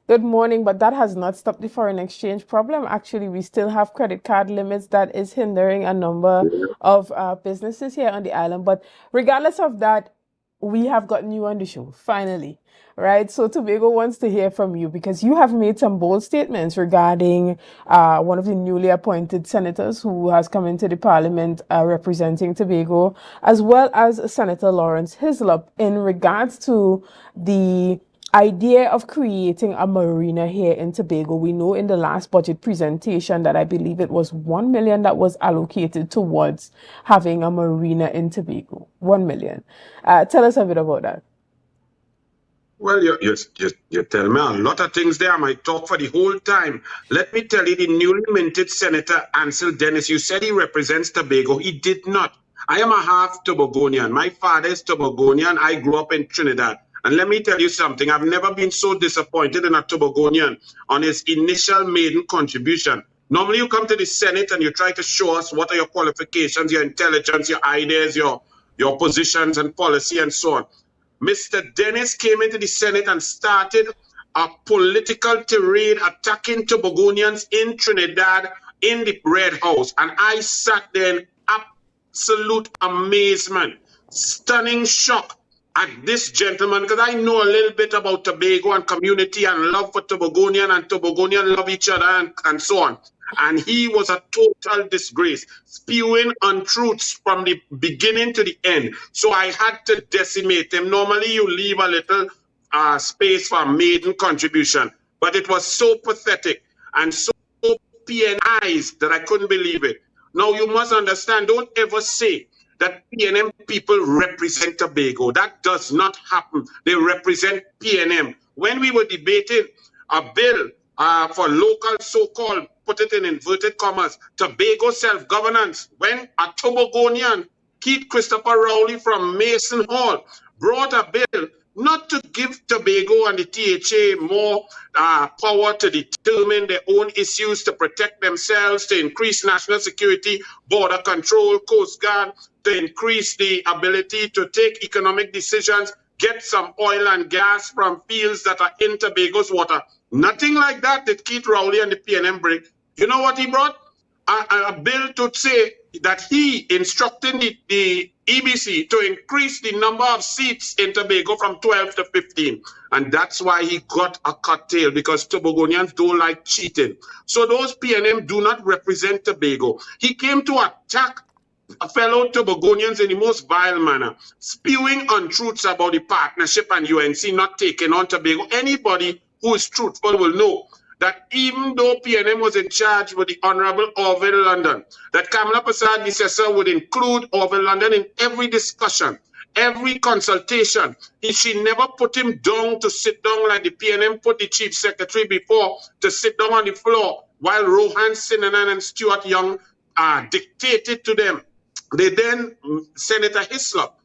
C: Good morning, but that has not stopped the foreign exchange problem. Actually, we still have credit card limits that is hindering a number of businesses here on the island. But regardless of that, we have gotten you on the show, finally, right? So Tobago wants to hear from you because you have made some bold statements regarding one of the newly appointed senators who has come into the parliament representing Tobago, as well as Senator Lawrence Hislop, in regards to the idea of creating a marina here in Tobago. We know in the last budget presentation that I believe it was 1 million that was allocated towards having a marina in Tobago. 1 million. Tell us a bit about that.
G: Well, you tell me a lot of things there. I might talk for the whole time. Let me tell you, the newly minted Senator Ansel Dennis, you said he represents Tobago. He did not. I am a half Tobagonian. My father is Tobagonian. I grew up in Trinidad. And let me tell you something, I've never been so disappointed in a Tobagonian on his initial maiden contribution. Normally you come to the Senate and you try to show us what are your qualifications, your intelligence, your ideas, your positions and policy and so on. Mr. Dennis came into the Senate and started a political tirade attacking Tobagonians in Trinidad in the Red House. And I sat there in absolute amazement, stunning shock at this gentleman, because I know a little bit about Tobago and community and love for Tobagonian, and Tobagonian love each other and so on. And he was a total disgrace, spewing untruths from the beginning to the end. So I had to decimate him. Normally you leave a little space for maiden contribution, but it was so pathetic and so PNIs that I couldn't believe it. Now you must understand, don't ever say that PNM people represent Tobago. That does not happen. They represent PNM. When we were debating a bill for local so-called, put it in inverted commas, Tobago self-governance, when a Tobagonian, Keith Christopher Rowley from Mason Hall, brought a bill not to give Tobago and the THA more power to determine their own issues, to protect themselves, to increase national security, border control, Coast Guard, to increase the ability to take economic decisions, get some oil and gas from fields that are in Tobago's water. Nothing like that did Keith Rowley and the PNM bring. You know what he brought? A bill to say that he instructing the EBC to increase the number of seats in Tobago from 12 to 15. And that's why he got a curtail, because Tobagonians don't like cheating. So those PNM do not represent Tobago. He came to attack fellow Tobagonians in the most vile manner, spewing untruths about the partnership and UNC not taking on Tobago. Anybody who is truthful will know that even though PNM was in charge with the Honorable Orville London, that Kamala Prasad Nisesa would include Orville London in every discussion, every consultation. She never put him down to sit down like the PNM put the Chief Secretary before to sit down on the floor while Rohan Sinanan and Stuart Young dictated to them. They then, Senator Hislop,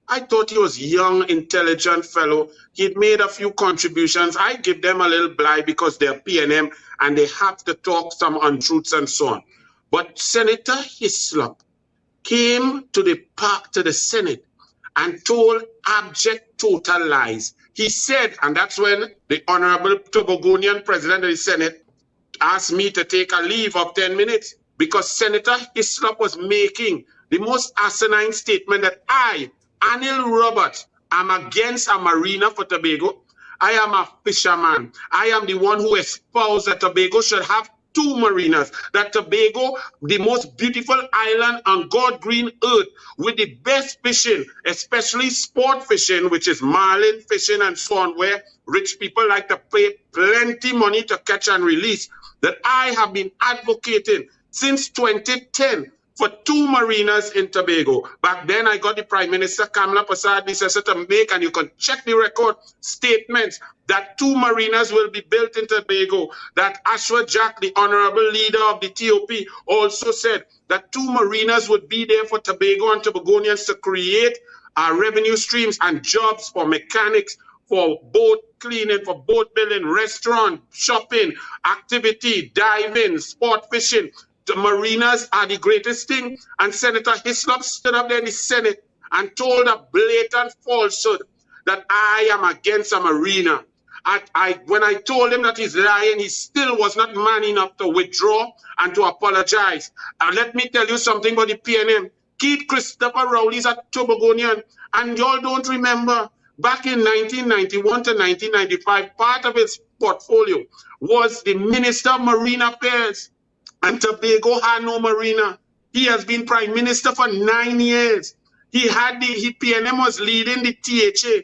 G: I thought he was young, intelligent fellow. He'd made a few contributions. I give them a little blight because they're PNM and they have to talk some untruths and so on. But Senator Hislop came to the Senate and told abject total lies. He said, and that's when the Honorable Tobagonian President of the Senate asked me to take a leave of 10 minutes because Senator Hislop was making the most asinine statement that I, Anil Roberts, am against a marina for Tobago. I am a fisherman. I am the one who espoused that Tobago should have 2 marinas, that Tobago, the most beautiful island on God green earth with the best fishing, especially sport fishing, which is marlin fishing and so on, where rich people like to pay plenty money to catch and release, that I have been advocating since 2010 for 2 marinas in Tobago. Back then, I got the Prime Minister, Kamala Prasad, to make, and you can check the record statements, that 2 marinas will be built in Tobago. That Ashwa Jack, the honorable leader of the TOP, also said that 2 marinas would be there for Tobago and Tobagonians to create revenue streams and jobs for mechanics, for boat cleaning, for boat building, restaurant, shopping, activity, diving, sport fishing. The marinas are the greatest thing. And Senator Hislop stood up there in the Senate and told a blatant falsehood that I am against a marina. When I told him that he's lying, he still was not man enough to withdraw and to apologize. And let me tell you something about the PNM. Keith Christopher Rowley's a Tobagonian, and y'all don't remember, back in 1991 to 1995, part of his portfolio was the Minister of Marine Affairs. And Tobago had no marina. He has been Prime Minister for 9 years. PNM was leading the THA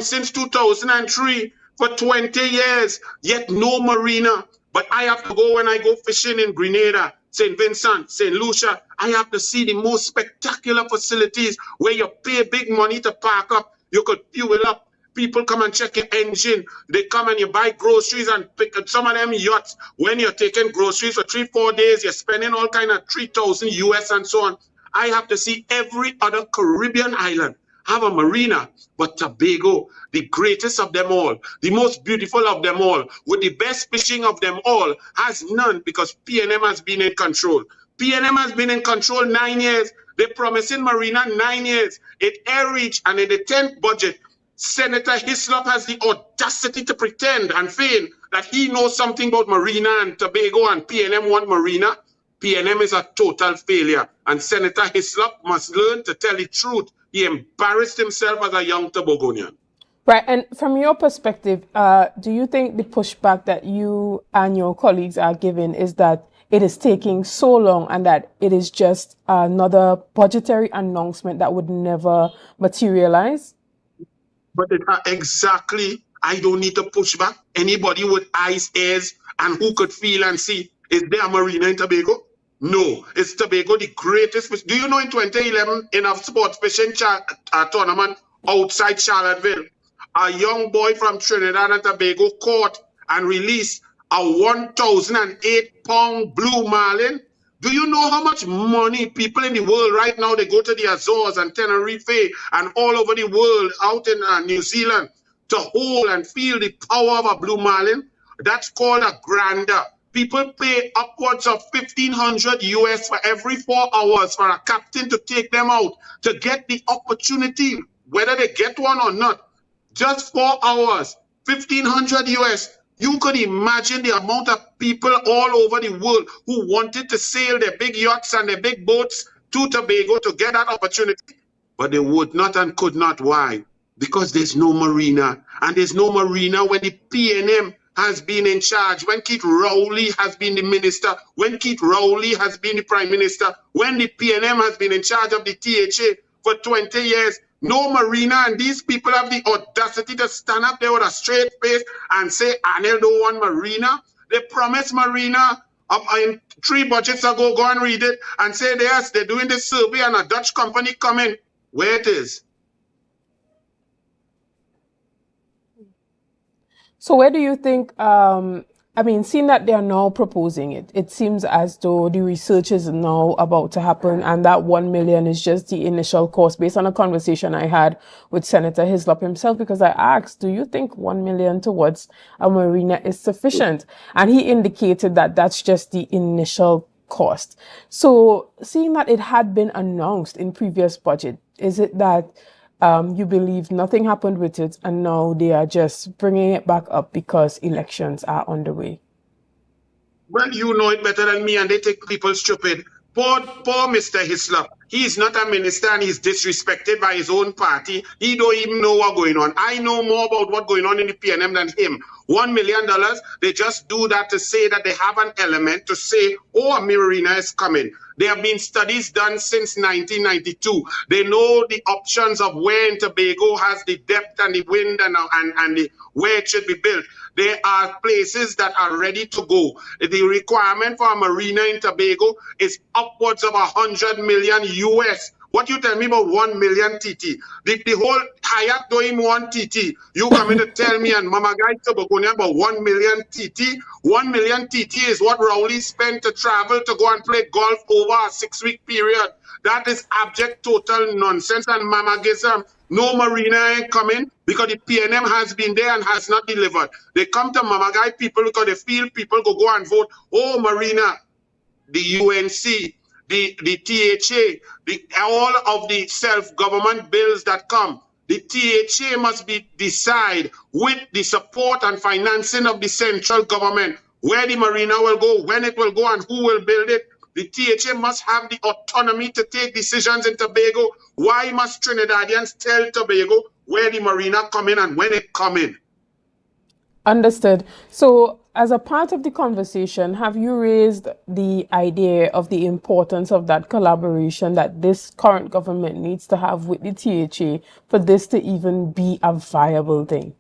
G: since 2003 for 20 years, yet no marina. But I have to go when I go fishing in Grenada, St. Vincent, St. Lucia. I have to see the most spectacular facilities where you pay big money to park up. You could fuel up. People come and check your engine. They come and you buy groceries and pick up some of them yachts. When you're taking groceries for 3-4 days, you're spending all kind of 3,000 US and so on. I have to see every other Caribbean island have a marina, but Tobago, the greatest of them all, the most beautiful of them all, with the best fishing of them all, has none because PNM has been in control. PNM has been in control 9 years. They promising marina 9 years. It reached, and in the 10th budget, Senator Hislop has the audacity to pretend and feign that he knows something about marina and Tobago and PNM want marina. PNM is a total failure, and Senator Hislop must learn to tell the truth. He embarrassed himself as a young Tobagonian.
C: Right, and from your perspective, do you think the pushback that you and your colleagues are giving is that it is taking so long and that it is just another budgetary announcement that would never materialize?
G: But exactly, I don't need to push back. Anybody with eyes, ears, and who could feel and see, is there a marina in Tobago? No, it's Tobago, the greatest fish. Do you know in 2011, in a sports fishing tournament outside Charlottesville, a young boy from Trinidad and Tobago caught and released a 1,008-pound blue marlin? Do you know how much money people in the world right now, they go to the Azores and Tenerife and all over the world, out in New Zealand, to hold and feel the power of a blue marlin? That's called a grander. People pay upwards of $1,500 US for every 4 hours for a captain to take them out to get the opportunity, whether they get one or not. Just 4 hours, $1,500 US. You could imagine the amount of people all over the world who wanted to sail their big yachts and their big boats to Tobago to get that opportunity. But they would not and could not. Why? Because there's no marina. And there's no marina when the PNM has been in charge, when Keith Rowley has been the minister, when Keith Rowley has been the prime minister, when the PNM has been in charge of the THA for 20 years. No marina, and these people have the audacity to stand up there with a straight face and say, Anel don't want marina. They promised marina in 3 budgets ago. Go and read it and say, yes, they're doing this survey and a Dutch company coming. Where it is.
C: So where do you think, seeing that they are now proposing it, it seems as though the research is now about to happen and that 1 million is just the initial cost based on a conversation I had with Senator Hislop himself, because I asked, do you think 1 million towards a marina is sufficient? And he indicated that that's just the initial cost. So seeing that it had been announced in previous budget, is it that you believe nothing happened with it and now they are just bringing it back up because elections are underway?
G: Well, you know it better than me, and they take people stupid. Poor Mr. Hislop. He's not a minister and he's disrespected by his own party. He don't even know what's going on. I know more about what's going on in the PNM than him. $1 million, they just do that to say that they have an element to say, oh, a marina is coming. There have been studies done since 1992. They know the options of where in Tobago has the depth and the wind and where it should be built. There are places that are ready to go. The requirement for a marina in Tobago is upwards of 100 million US. What you tell me about 1 million TT? The whole Hayat don't even want TT. You coming to tell me and Mama Guy Tobagonian about 1 million TT? 1 million TT is what Rowley spent to travel to go and play golf over a 6-week period. That is abject total nonsense and mamagism. No marina ain't coming because the PNM has been there and has not delivered. They come to Mama Guy people because they feel people go and vote. Oh, marina, the UNC, the THA, all of the self-government bills that come. The THA must decide with the support and financing of the central government where the marina will go, when it will go, and who will build it. The THA must have the autonomy to take decisions in Tobago. Why must Trinidadians tell Tobago where the marina come in and when it come in?
C: Understood. So, as a part of the conversation, have you raised the idea of the importance of that collaboration that this current government needs to have with the THA for this to even be a viable thing?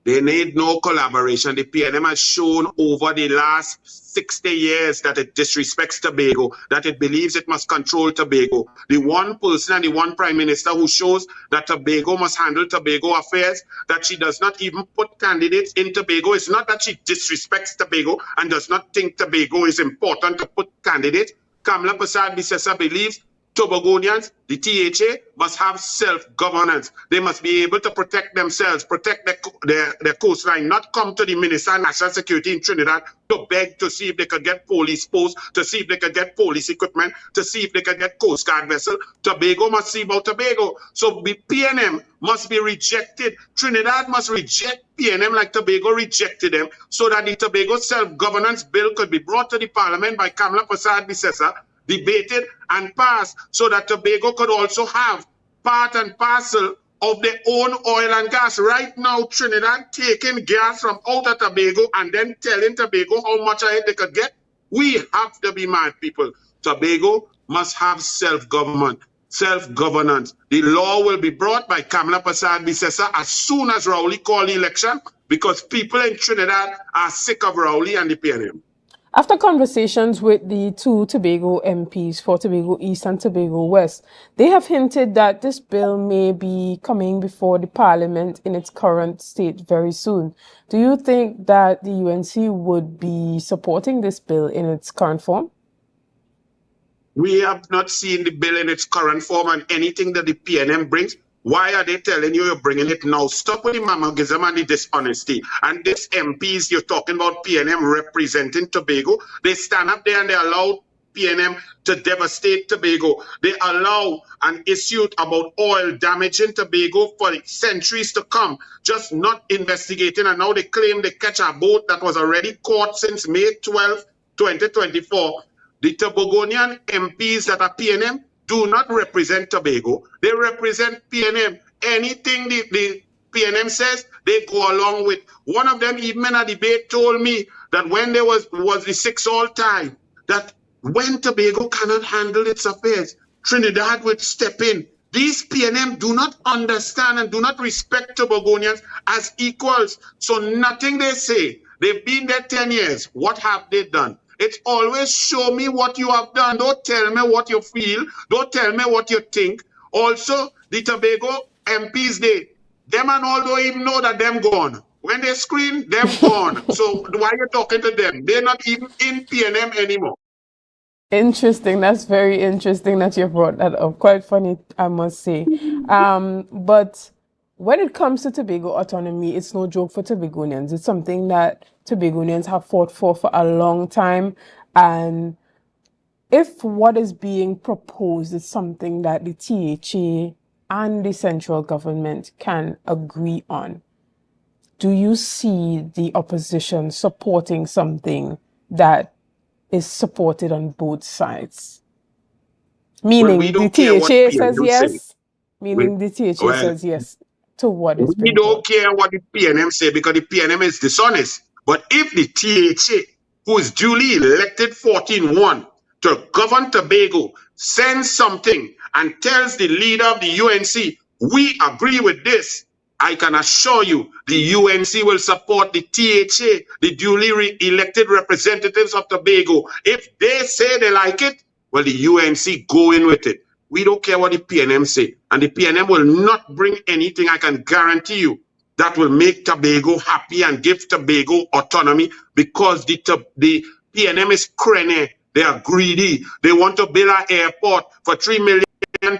G: They need no collaboration. The PNM has shown over the last 60 years that it disrespects Tobago, that it believes it must control Tobago. The one person and the one prime minister who shows that Tobago must handle Tobago affairs, that she does not even put candidates in Tobago. It's not that she disrespects Tobago and does not think Tobago is important to put candidates. Kamla Prasad Bisesa believes Tobagonians, the THA, must have self-governance. They must be able to protect themselves, protect their coastline, not come to the Minister of National Security in Trinidad to beg to see if they could get police posts, to see if they could get police equipment, to see if they could get Coast Guard vessel. Tobago must see about Tobago. So the PNM must be rejected. Trinidad must reject PNM like Tobago rejected them, so that the Tobago self-governance bill could be brought to the Parliament by Kamla Prasad Bisesa, debated and passed, so that Tobago could also have part and parcel of their own oil and gas. Right now, Trinidad taking gas from out of Tobago and then telling Tobago how much of it they could get. We have to be mad, people. Tobago must have self-government, self-governance. The law will be brought by Kamla Prasad Bisesa as soon as Rowley call the election, because people in Trinidad are sick of Rowley and the PNM.
C: After conversations with the two Tobago MPs for Tobago East and Tobago West, they have hinted that this bill may be coming before the Parliament in its current state very soon. Do you think that the UNC would be supporting this bill in its current form?
G: We have not seen the bill in its current form, and anything that the PNM brings, why are they telling you you're bringing it now? Stop with the mamagism and the dishonesty. And this MPs you're talking about, PNM representing Tobago, they stand up there and they allow PNM to devastate Tobago. They allow an issue about oil damaging Tobago for centuries to come, just not investigating. And now they claim they catch a boat that was already caught since May 12, 2024. The Tobagonian MPs that are PNM do not represent Tobago. They represent PNM. Anything the PNM says, they go along with. One of them, even in a debate, told me that when there was the 6 all time, that when Tobago cannot handle its affairs, Trinidad would step in. These PNM do not understand and do not respect Tobagonians as equals. So nothing they say. They've been there 10 years. What have they done? It's always show me what you have done. Don't tell me what you feel. Don't tell me what you think. Also, the Tobago MPs, them and all don't even know that them gone. When they screen, them gone. So why are you talking to them? They're not even in PNM anymore.
C: Interesting. That's very interesting that you brought that up. Quite funny, I must say. But when it comes to Tobago autonomy, it's no joke for Tobagonians. It's something that Tobagonians have fought for a long time. And if what is being proposed is something that the THA and the central government can agree on, do you see the opposition supporting something that is supported on both sides? Meaning
G: we
C: the
G: don't care what
C: THA says
G: PNM
C: yes.
G: say.
C: Meaning the THA
G: Well,
C: says yes to what is
G: we
C: being
G: don't care what the PNM say because the PNM is dishonest. But if the THA, who is duly elected 14-1 to govern Tobago, sends something and tells the leader of the UNC, we agree with this, I can assure you the UNC will support the THA, the duly elected representatives of Tobago. If they say they like it, well, the UNC go in with it. We don't care what the PNM say. And the PNM will not bring anything, I can guarantee you, that will make Tobago happy and give Tobago autonomy, because the PNM is crane. They are greedy. They want to build an airport for 3 million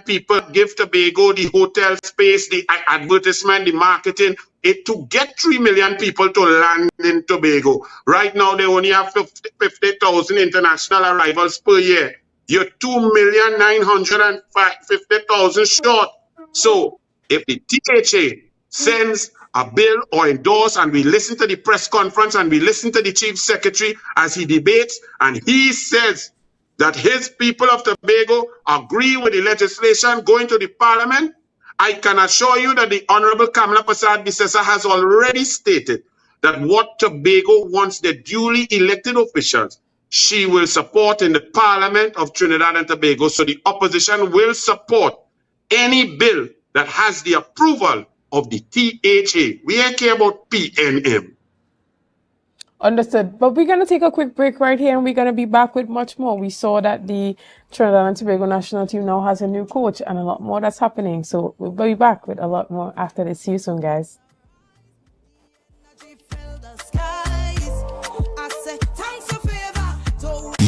G: people, give Tobago the hotel space, the advertisement, the marketing, to get 3 million people to land in Tobago. Right now, they only have 50,000 international arrivals per year. You're 2,950,000 short. So if the THA sends a bill or endorse, and we listen to the press conference and we listen to the chief secretary as he debates, and he says that his people of Tobago agree with the legislation going to the parliament, I can assure you that the Honorable Kamala Persad-Bissessar has already stated that what Tobago wants, the duly elected officials, she will support in the Parliament of Trinidad and Tobago. So the opposition will support any bill that has the approval of the THA. We ain't care about PNM.
C: Understood. But we're going to take a quick break right here, and we're going to be back with much more. We saw that the Trinidad and Tobago national team now has a new coach, and a lot more that's happening. So we'll be back with a lot more after this. See you soon, guys.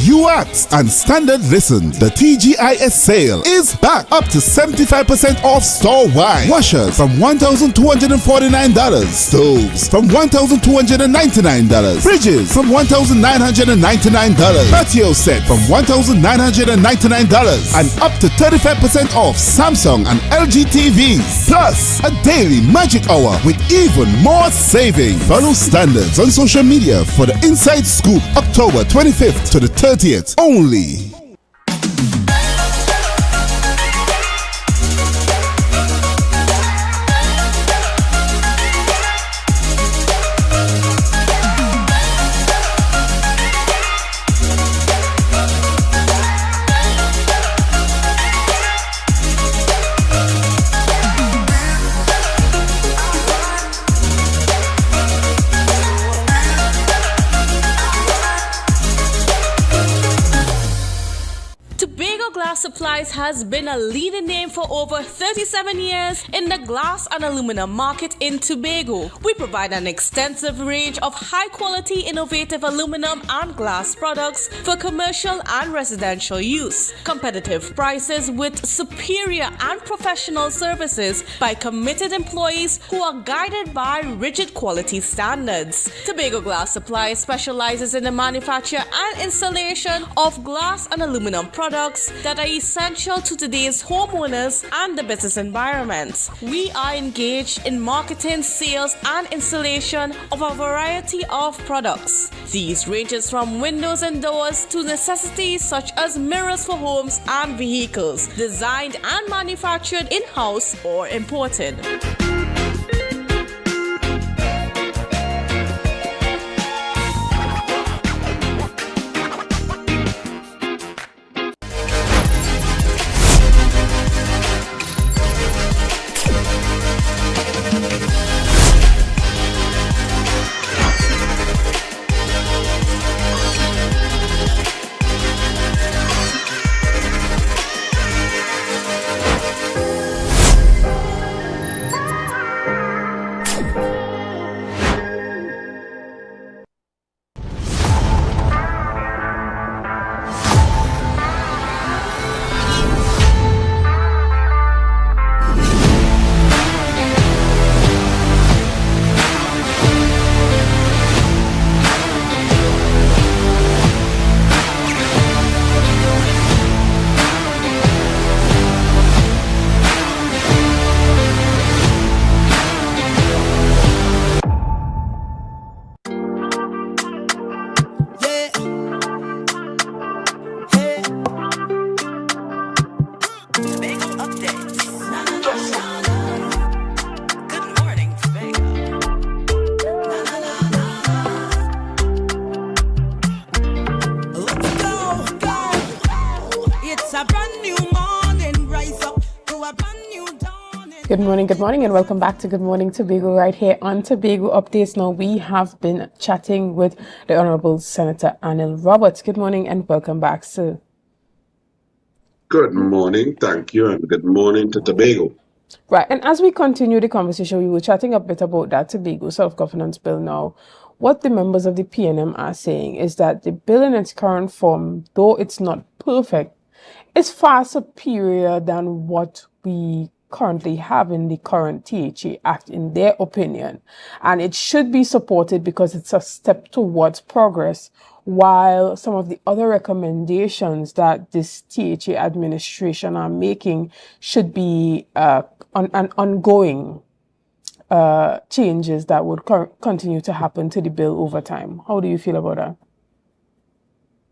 L: You asked and Standard listened. The TGIS sale is back, up to 75% off store-wide. Washers from $1,249. Stoves from $1,299. Fridges from $1,999. Patio set from $1,999. And up to 35% off Samsung and LG TVs. Plus a daily magic hour with even more savings. Follow Standards on social media for the inside scoop. October 25th to the 30th only.
M: Supplies has been a leading name for over 37 years in the glass and aluminum market in Tobago. We provide an extensive range of high-quality, innovative aluminum and glass products for commercial and residential use. Competitive prices with superior and professional services by committed employees who are guided by rigid quality standards. Tobago Glass Supplies specializes in the manufacture and installation of glass and aluminum products that are essential to today's homeowners and the business environment. We are engaged in marketing, sales, and installation of a variety of products. These ranges from windows and doors to necessities such as mirrors for homes and vehicles, designed and manufactured in-house or imported.
C: Good morning, and welcome back to Good Morning Tobago right here on Tobago Updates. Now, we have been chatting with the Honorable Senator Anil Roberts. Good morning and welcome back, sir.
G: Good morning, thank you, and good morning to Tobago.
C: Right, and as we continue the conversation, we were chatting a bit about that Tobago Self-Governance Bill now. What the members of the PNM are saying is that the bill in its current form, though it's not perfect, is far superior than what we currently have in the current THA Act, in their opinion. And it should be supported because it's a step towards progress, while some of the other recommendations that this THA administration are making should be ongoing changes that would continue to happen to the bill over time. How do you feel about that?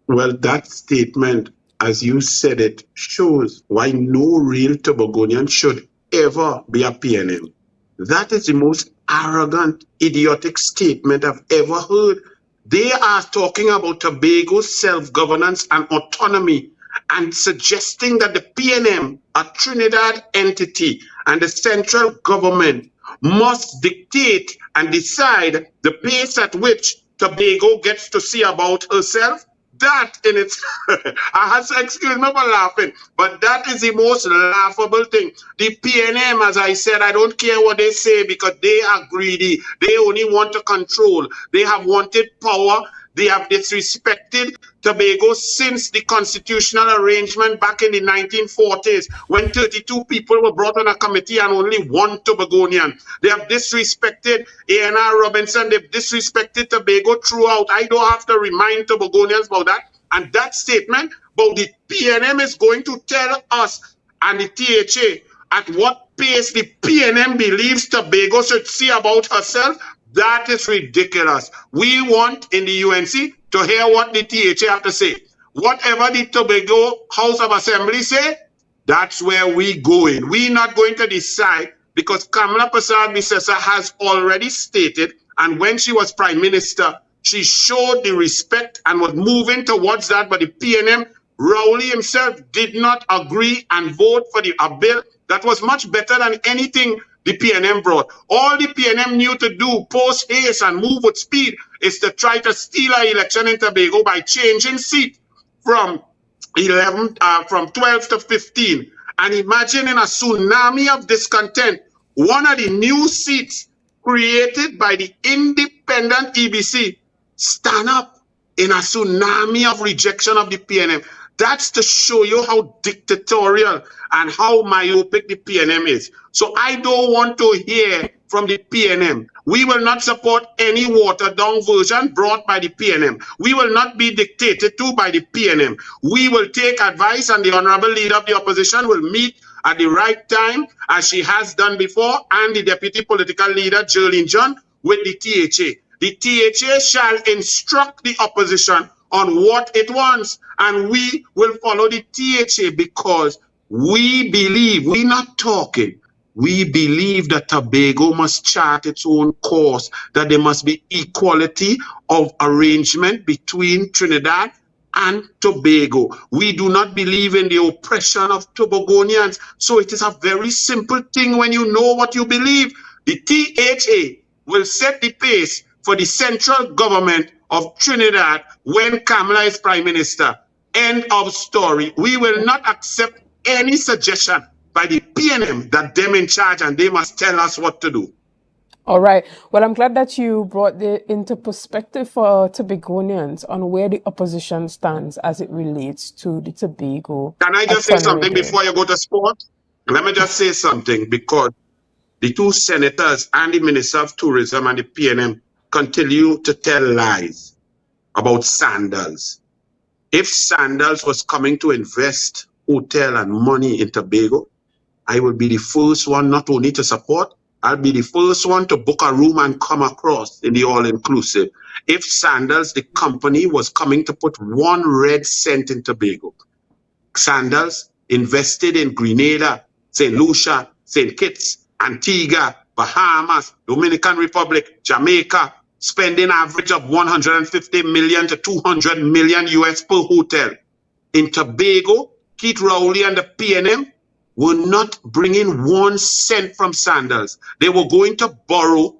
G: Well, that statement, as you said it, shows why no real Tobagonian should ever be a PNM. That is the most arrogant, idiotic statement I've ever heard. They are talking about Tobago's self-governance and autonomy and suggesting that the PNM, a Trinidad entity, and the central government must dictate and decide the pace at which Tobago gets to see about herself. That in its, I have to excuse me for laughing, but that is the most laughable thing. The PNM, as I said, I don't care what they say because they are greedy. They only want to control. They have wanted power. They have disrespected Tobago since the constitutional arrangement back in the 1940s when 32 people were brought on a committee and only one Tobagonian. They have disrespected A.N.R. Robinson. They've disrespected Tobago throughout. I don't have to remind Tobagonians about that. And that statement about the PNM is going to tell us and the THA at what pace the PNM believes Tobago should see about herself. That is ridiculous. We want in the UNC to hear what the THA have to say. Whatever the Tobago House of Assembly say, that's where we going. We're not going to decide because Kamala Persad-Bissessar has already stated, and when she was Prime Minister, she showed the respect and was moving towards that, but the PNM, Rowley himself did not agree and vote for a bill that was much better than anything the PNM brought. All the PNM knew to do, post haste and move with speed, is to try to steal an election in Tobago by changing seat from 12 to 15. And imagine in a tsunami of discontent, one of the new seats created by the independent EBC stand up in a tsunami of rejection of the PNM. That's to show you how dictatorial and how myopic the PNM is. So I don't want to hear from the PNM. We will not support any watered-down version brought by the PNM. We will not be dictated to by the PNM. We will take advice, and the Honorable Leader of the Opposition will meet at the right time, as she has done before, and the Deputy Political Leader, Jerlyn John, with the THA. The THA shall instruct the opposition on what it wants, and we will follow the THA because we believe, we're not talking, we believe that Tobago must chart its own course, that there must be equality of arrangement between Trinidad and Tobago. We do not believe in the oppression of Tobagonians. So it is a very simple thing when you know what you believe. The THA will set the pace for the central government of Trinidad when Kamala is Prime Minister. End of story. We will not accept any suggestion by the PNM that them in charge and they must tell us what to do.
C: All right. Well, I'm glad that you brought into perspective for Tobagonians on where the opposition stands as it relates to the Tobago.
G: Can I just say something before you go to sport? Let me just say something, because the two senators and the Minister of Tourism and the PNM continue to tell lies about Sandals. If Sandals was coming to invest hotel and money in Tobago, I will be the first one not only to support, I'll be the first one to book a room and come across in the all-inclusive. If Sandals, the company, was coming to put 1 red cent in Tobago, Sandals invested in Grenada, St. Lucia, St. Kitts, Antigua, Bahamas, Dominican Republic, Jamaica, spending average of 150 million to 200 million US per hotel. In Tobago, Keith Rowley and the PNM were not bringing 1 cent from Sandals. They were going to borrow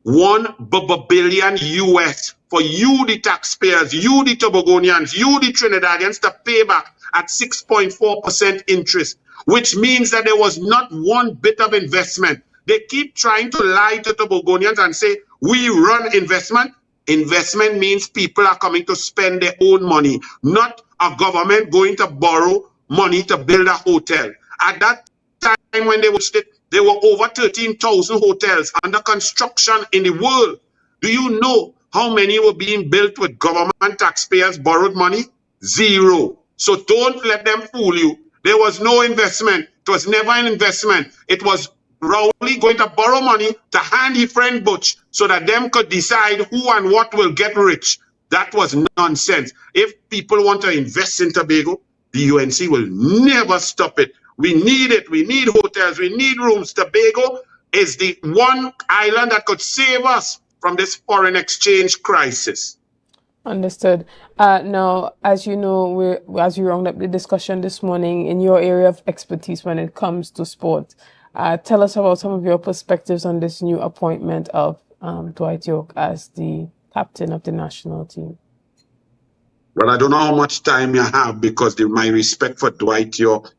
G: $1 billion US for you, the taxpayers, you, the Tobagonians, you, the Trinidadians, to pay back at 6.4% interest, which means that there was not one bit of investment. They keep trying to lie to Tobagonians and say, we run investment. Investment means people are coming to spend their own money, not a government going to borrow money to build a hotel. At that time when they were there were over 13,000 hotels under construction in the world. Do you know how many were being built with government taxpayers' borrowed money? 0. So don't let them fool you. There was no investment. It was never an investment. It was Rowley going to borrow money to hand his friend Butch so that them could decide who and what will get rich. That was nonsense. If people want to invest in Tobago, the UNC will never stop it. We need it. We need hotels. We need rooms. Tobago is the one island that could save us from this foreign exchange crisis.
C: Understood. Now, as you know, as we round up the discussion this morning, in your area of expertise when it comes to sport, tell us about some of your perspectives on this new appointment of Dwight Yorke as the captain of the national team.
G: Well, I don't know how much time you have because my respect for Dwight Yorke,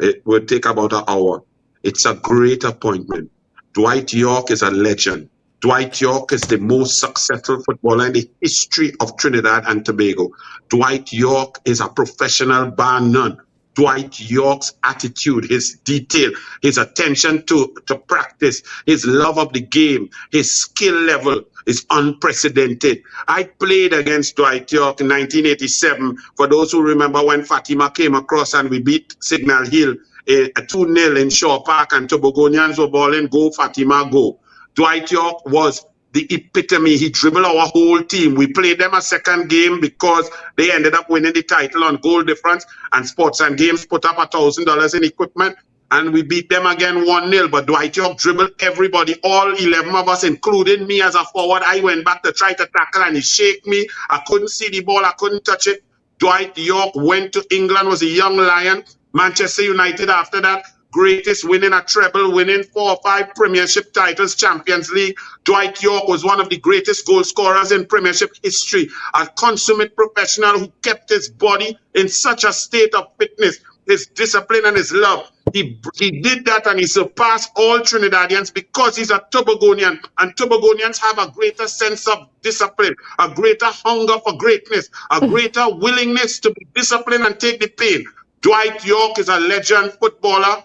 G: it will take about an hour. It's a great appointment. Dwight Yorke is a legend. Dwight Yorke is the most successful footballer in the history of Trinidad and Tobago. Dwight Yorke is a professional bar none. Dwight Yorke's attitude, his detail, his attention to practice, his love of the game, his skill level is unprecedented. I played against Dwight Yorke in 1987. For those who remember when Fatima came across and we beat Signal Hill 2-0 in Shaw Park and Tobagonians were balling, go Fatima, go. Dwight Yorke was the epitome. He dribbled our whole team. We played them a second game because they ended up winning the title on goal difference, and Sports and Games put up $1,000 in equipment, and we beat them again 1-0. But Dwight Yorke dribbled everybody, all 11 of us, including me as a forward. I went back to try to tackle, and he shake me. I couldn't see the ball. I couldn't touch it. Dwight Yorke went to England, was a young lion. Manchester United after that. Greatest, winning a treble, winning 4 or 5 Premiership titles, Champions League. Dwight Yorke was one of the greatest goal scorers in Premiership history. A consummate professional who kept his body in such a state of fitness, his discipline and his love. He did that and he surpassed all Trinidadians because he's a Tobagonian. And Tobagonians have a greater sense of discipline, a greater hunger for greatness, a greater willingness to be disciplined and take the pain. Dwight Yorke is a legend footballer,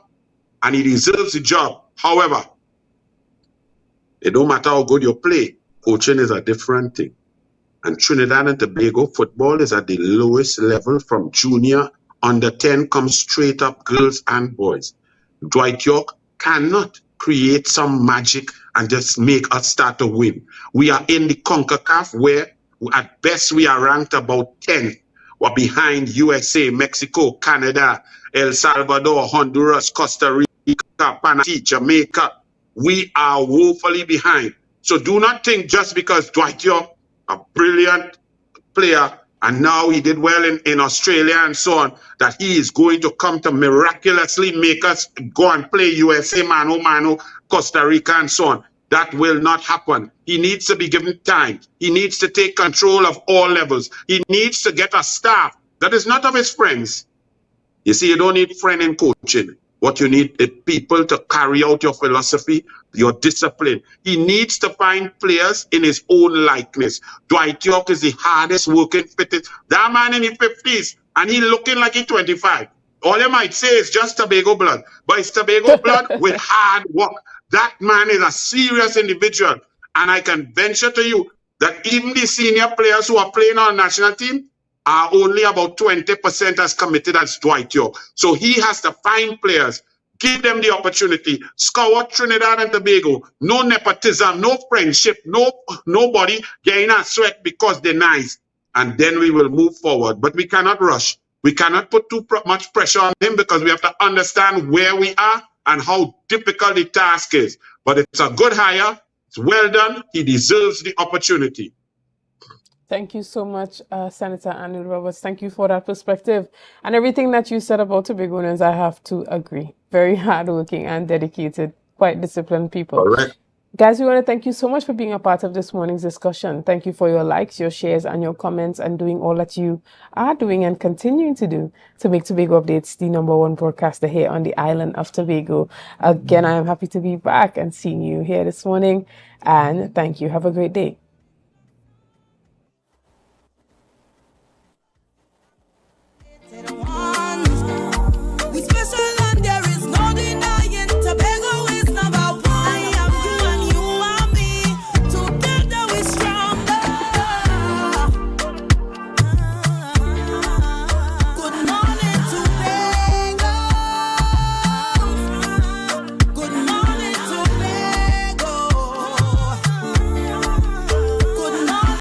G: and he deserves the job. However, it don't matter how good you play, coaching is a different thing. And Trinidad and Tobago football is at the lowest level from junior, under 10, comes straight up, girls and boys. Dwight Yorke cannot create some magic and just make us start to win. We are in the CONCACAF where at best we are ranked about 10th. We're behind USA, Mexico, Canada, El Salvador, Honduras, Costa Rica, Panama, Jamaica. We are woefully behind. So do not think just because Dwight Yorke, a brilliant player, and now he did well in Australia and so on, that he is going to come to miraculously make us go and play USA, mano mano, Costa Rica and so on. That will not happen. He needs to be given time. He needs to take control of all levels. He needs to get a staff that is not of his friends. You see, you don't need friend in coaching. What you need is people to carry out your philosophy, your discipline. He needs to find players in his own likeness. Dwight Yorke is the hardest working, fittest. That man in his 50s, and he looking like he's 25. All you might say is just Tobago blood, but it's Tobago blood with hard work. That man is a serious individual. And I can venture to you that even the senior players who are playing on the national team are only about 20% as committed as Dwight Yorke. So he has to find players, give them the opportunity, scour Trinidad and Tobago. No nepotism, no friendship, nobody getting a sweat because they're nice. And then we will move forward. But we cannot rush. We cannot put too much pressure on him because we have to understand where we are and how difficult the task is. But it's a good hire. It's well done. He deserves the opportunity.
C: Thank you so much, Senator Anil Roberts. Thank you for that perspective. And everything that you said about Tobagoans, I have to agree. Very hardworking and dedicated, quite disciplined people.
G: Correct.
C: Guys, we want to thank you so much for being a part of this morning's discussion. Thank you for your likes, your shares, and your comments, and doing all that you are doing and continuing to do to make Tobago Updates the #1 broadcaster here on the island of Tobago. Again, I am happy to be back and seeing you here this morning. And thank you. Have a great day.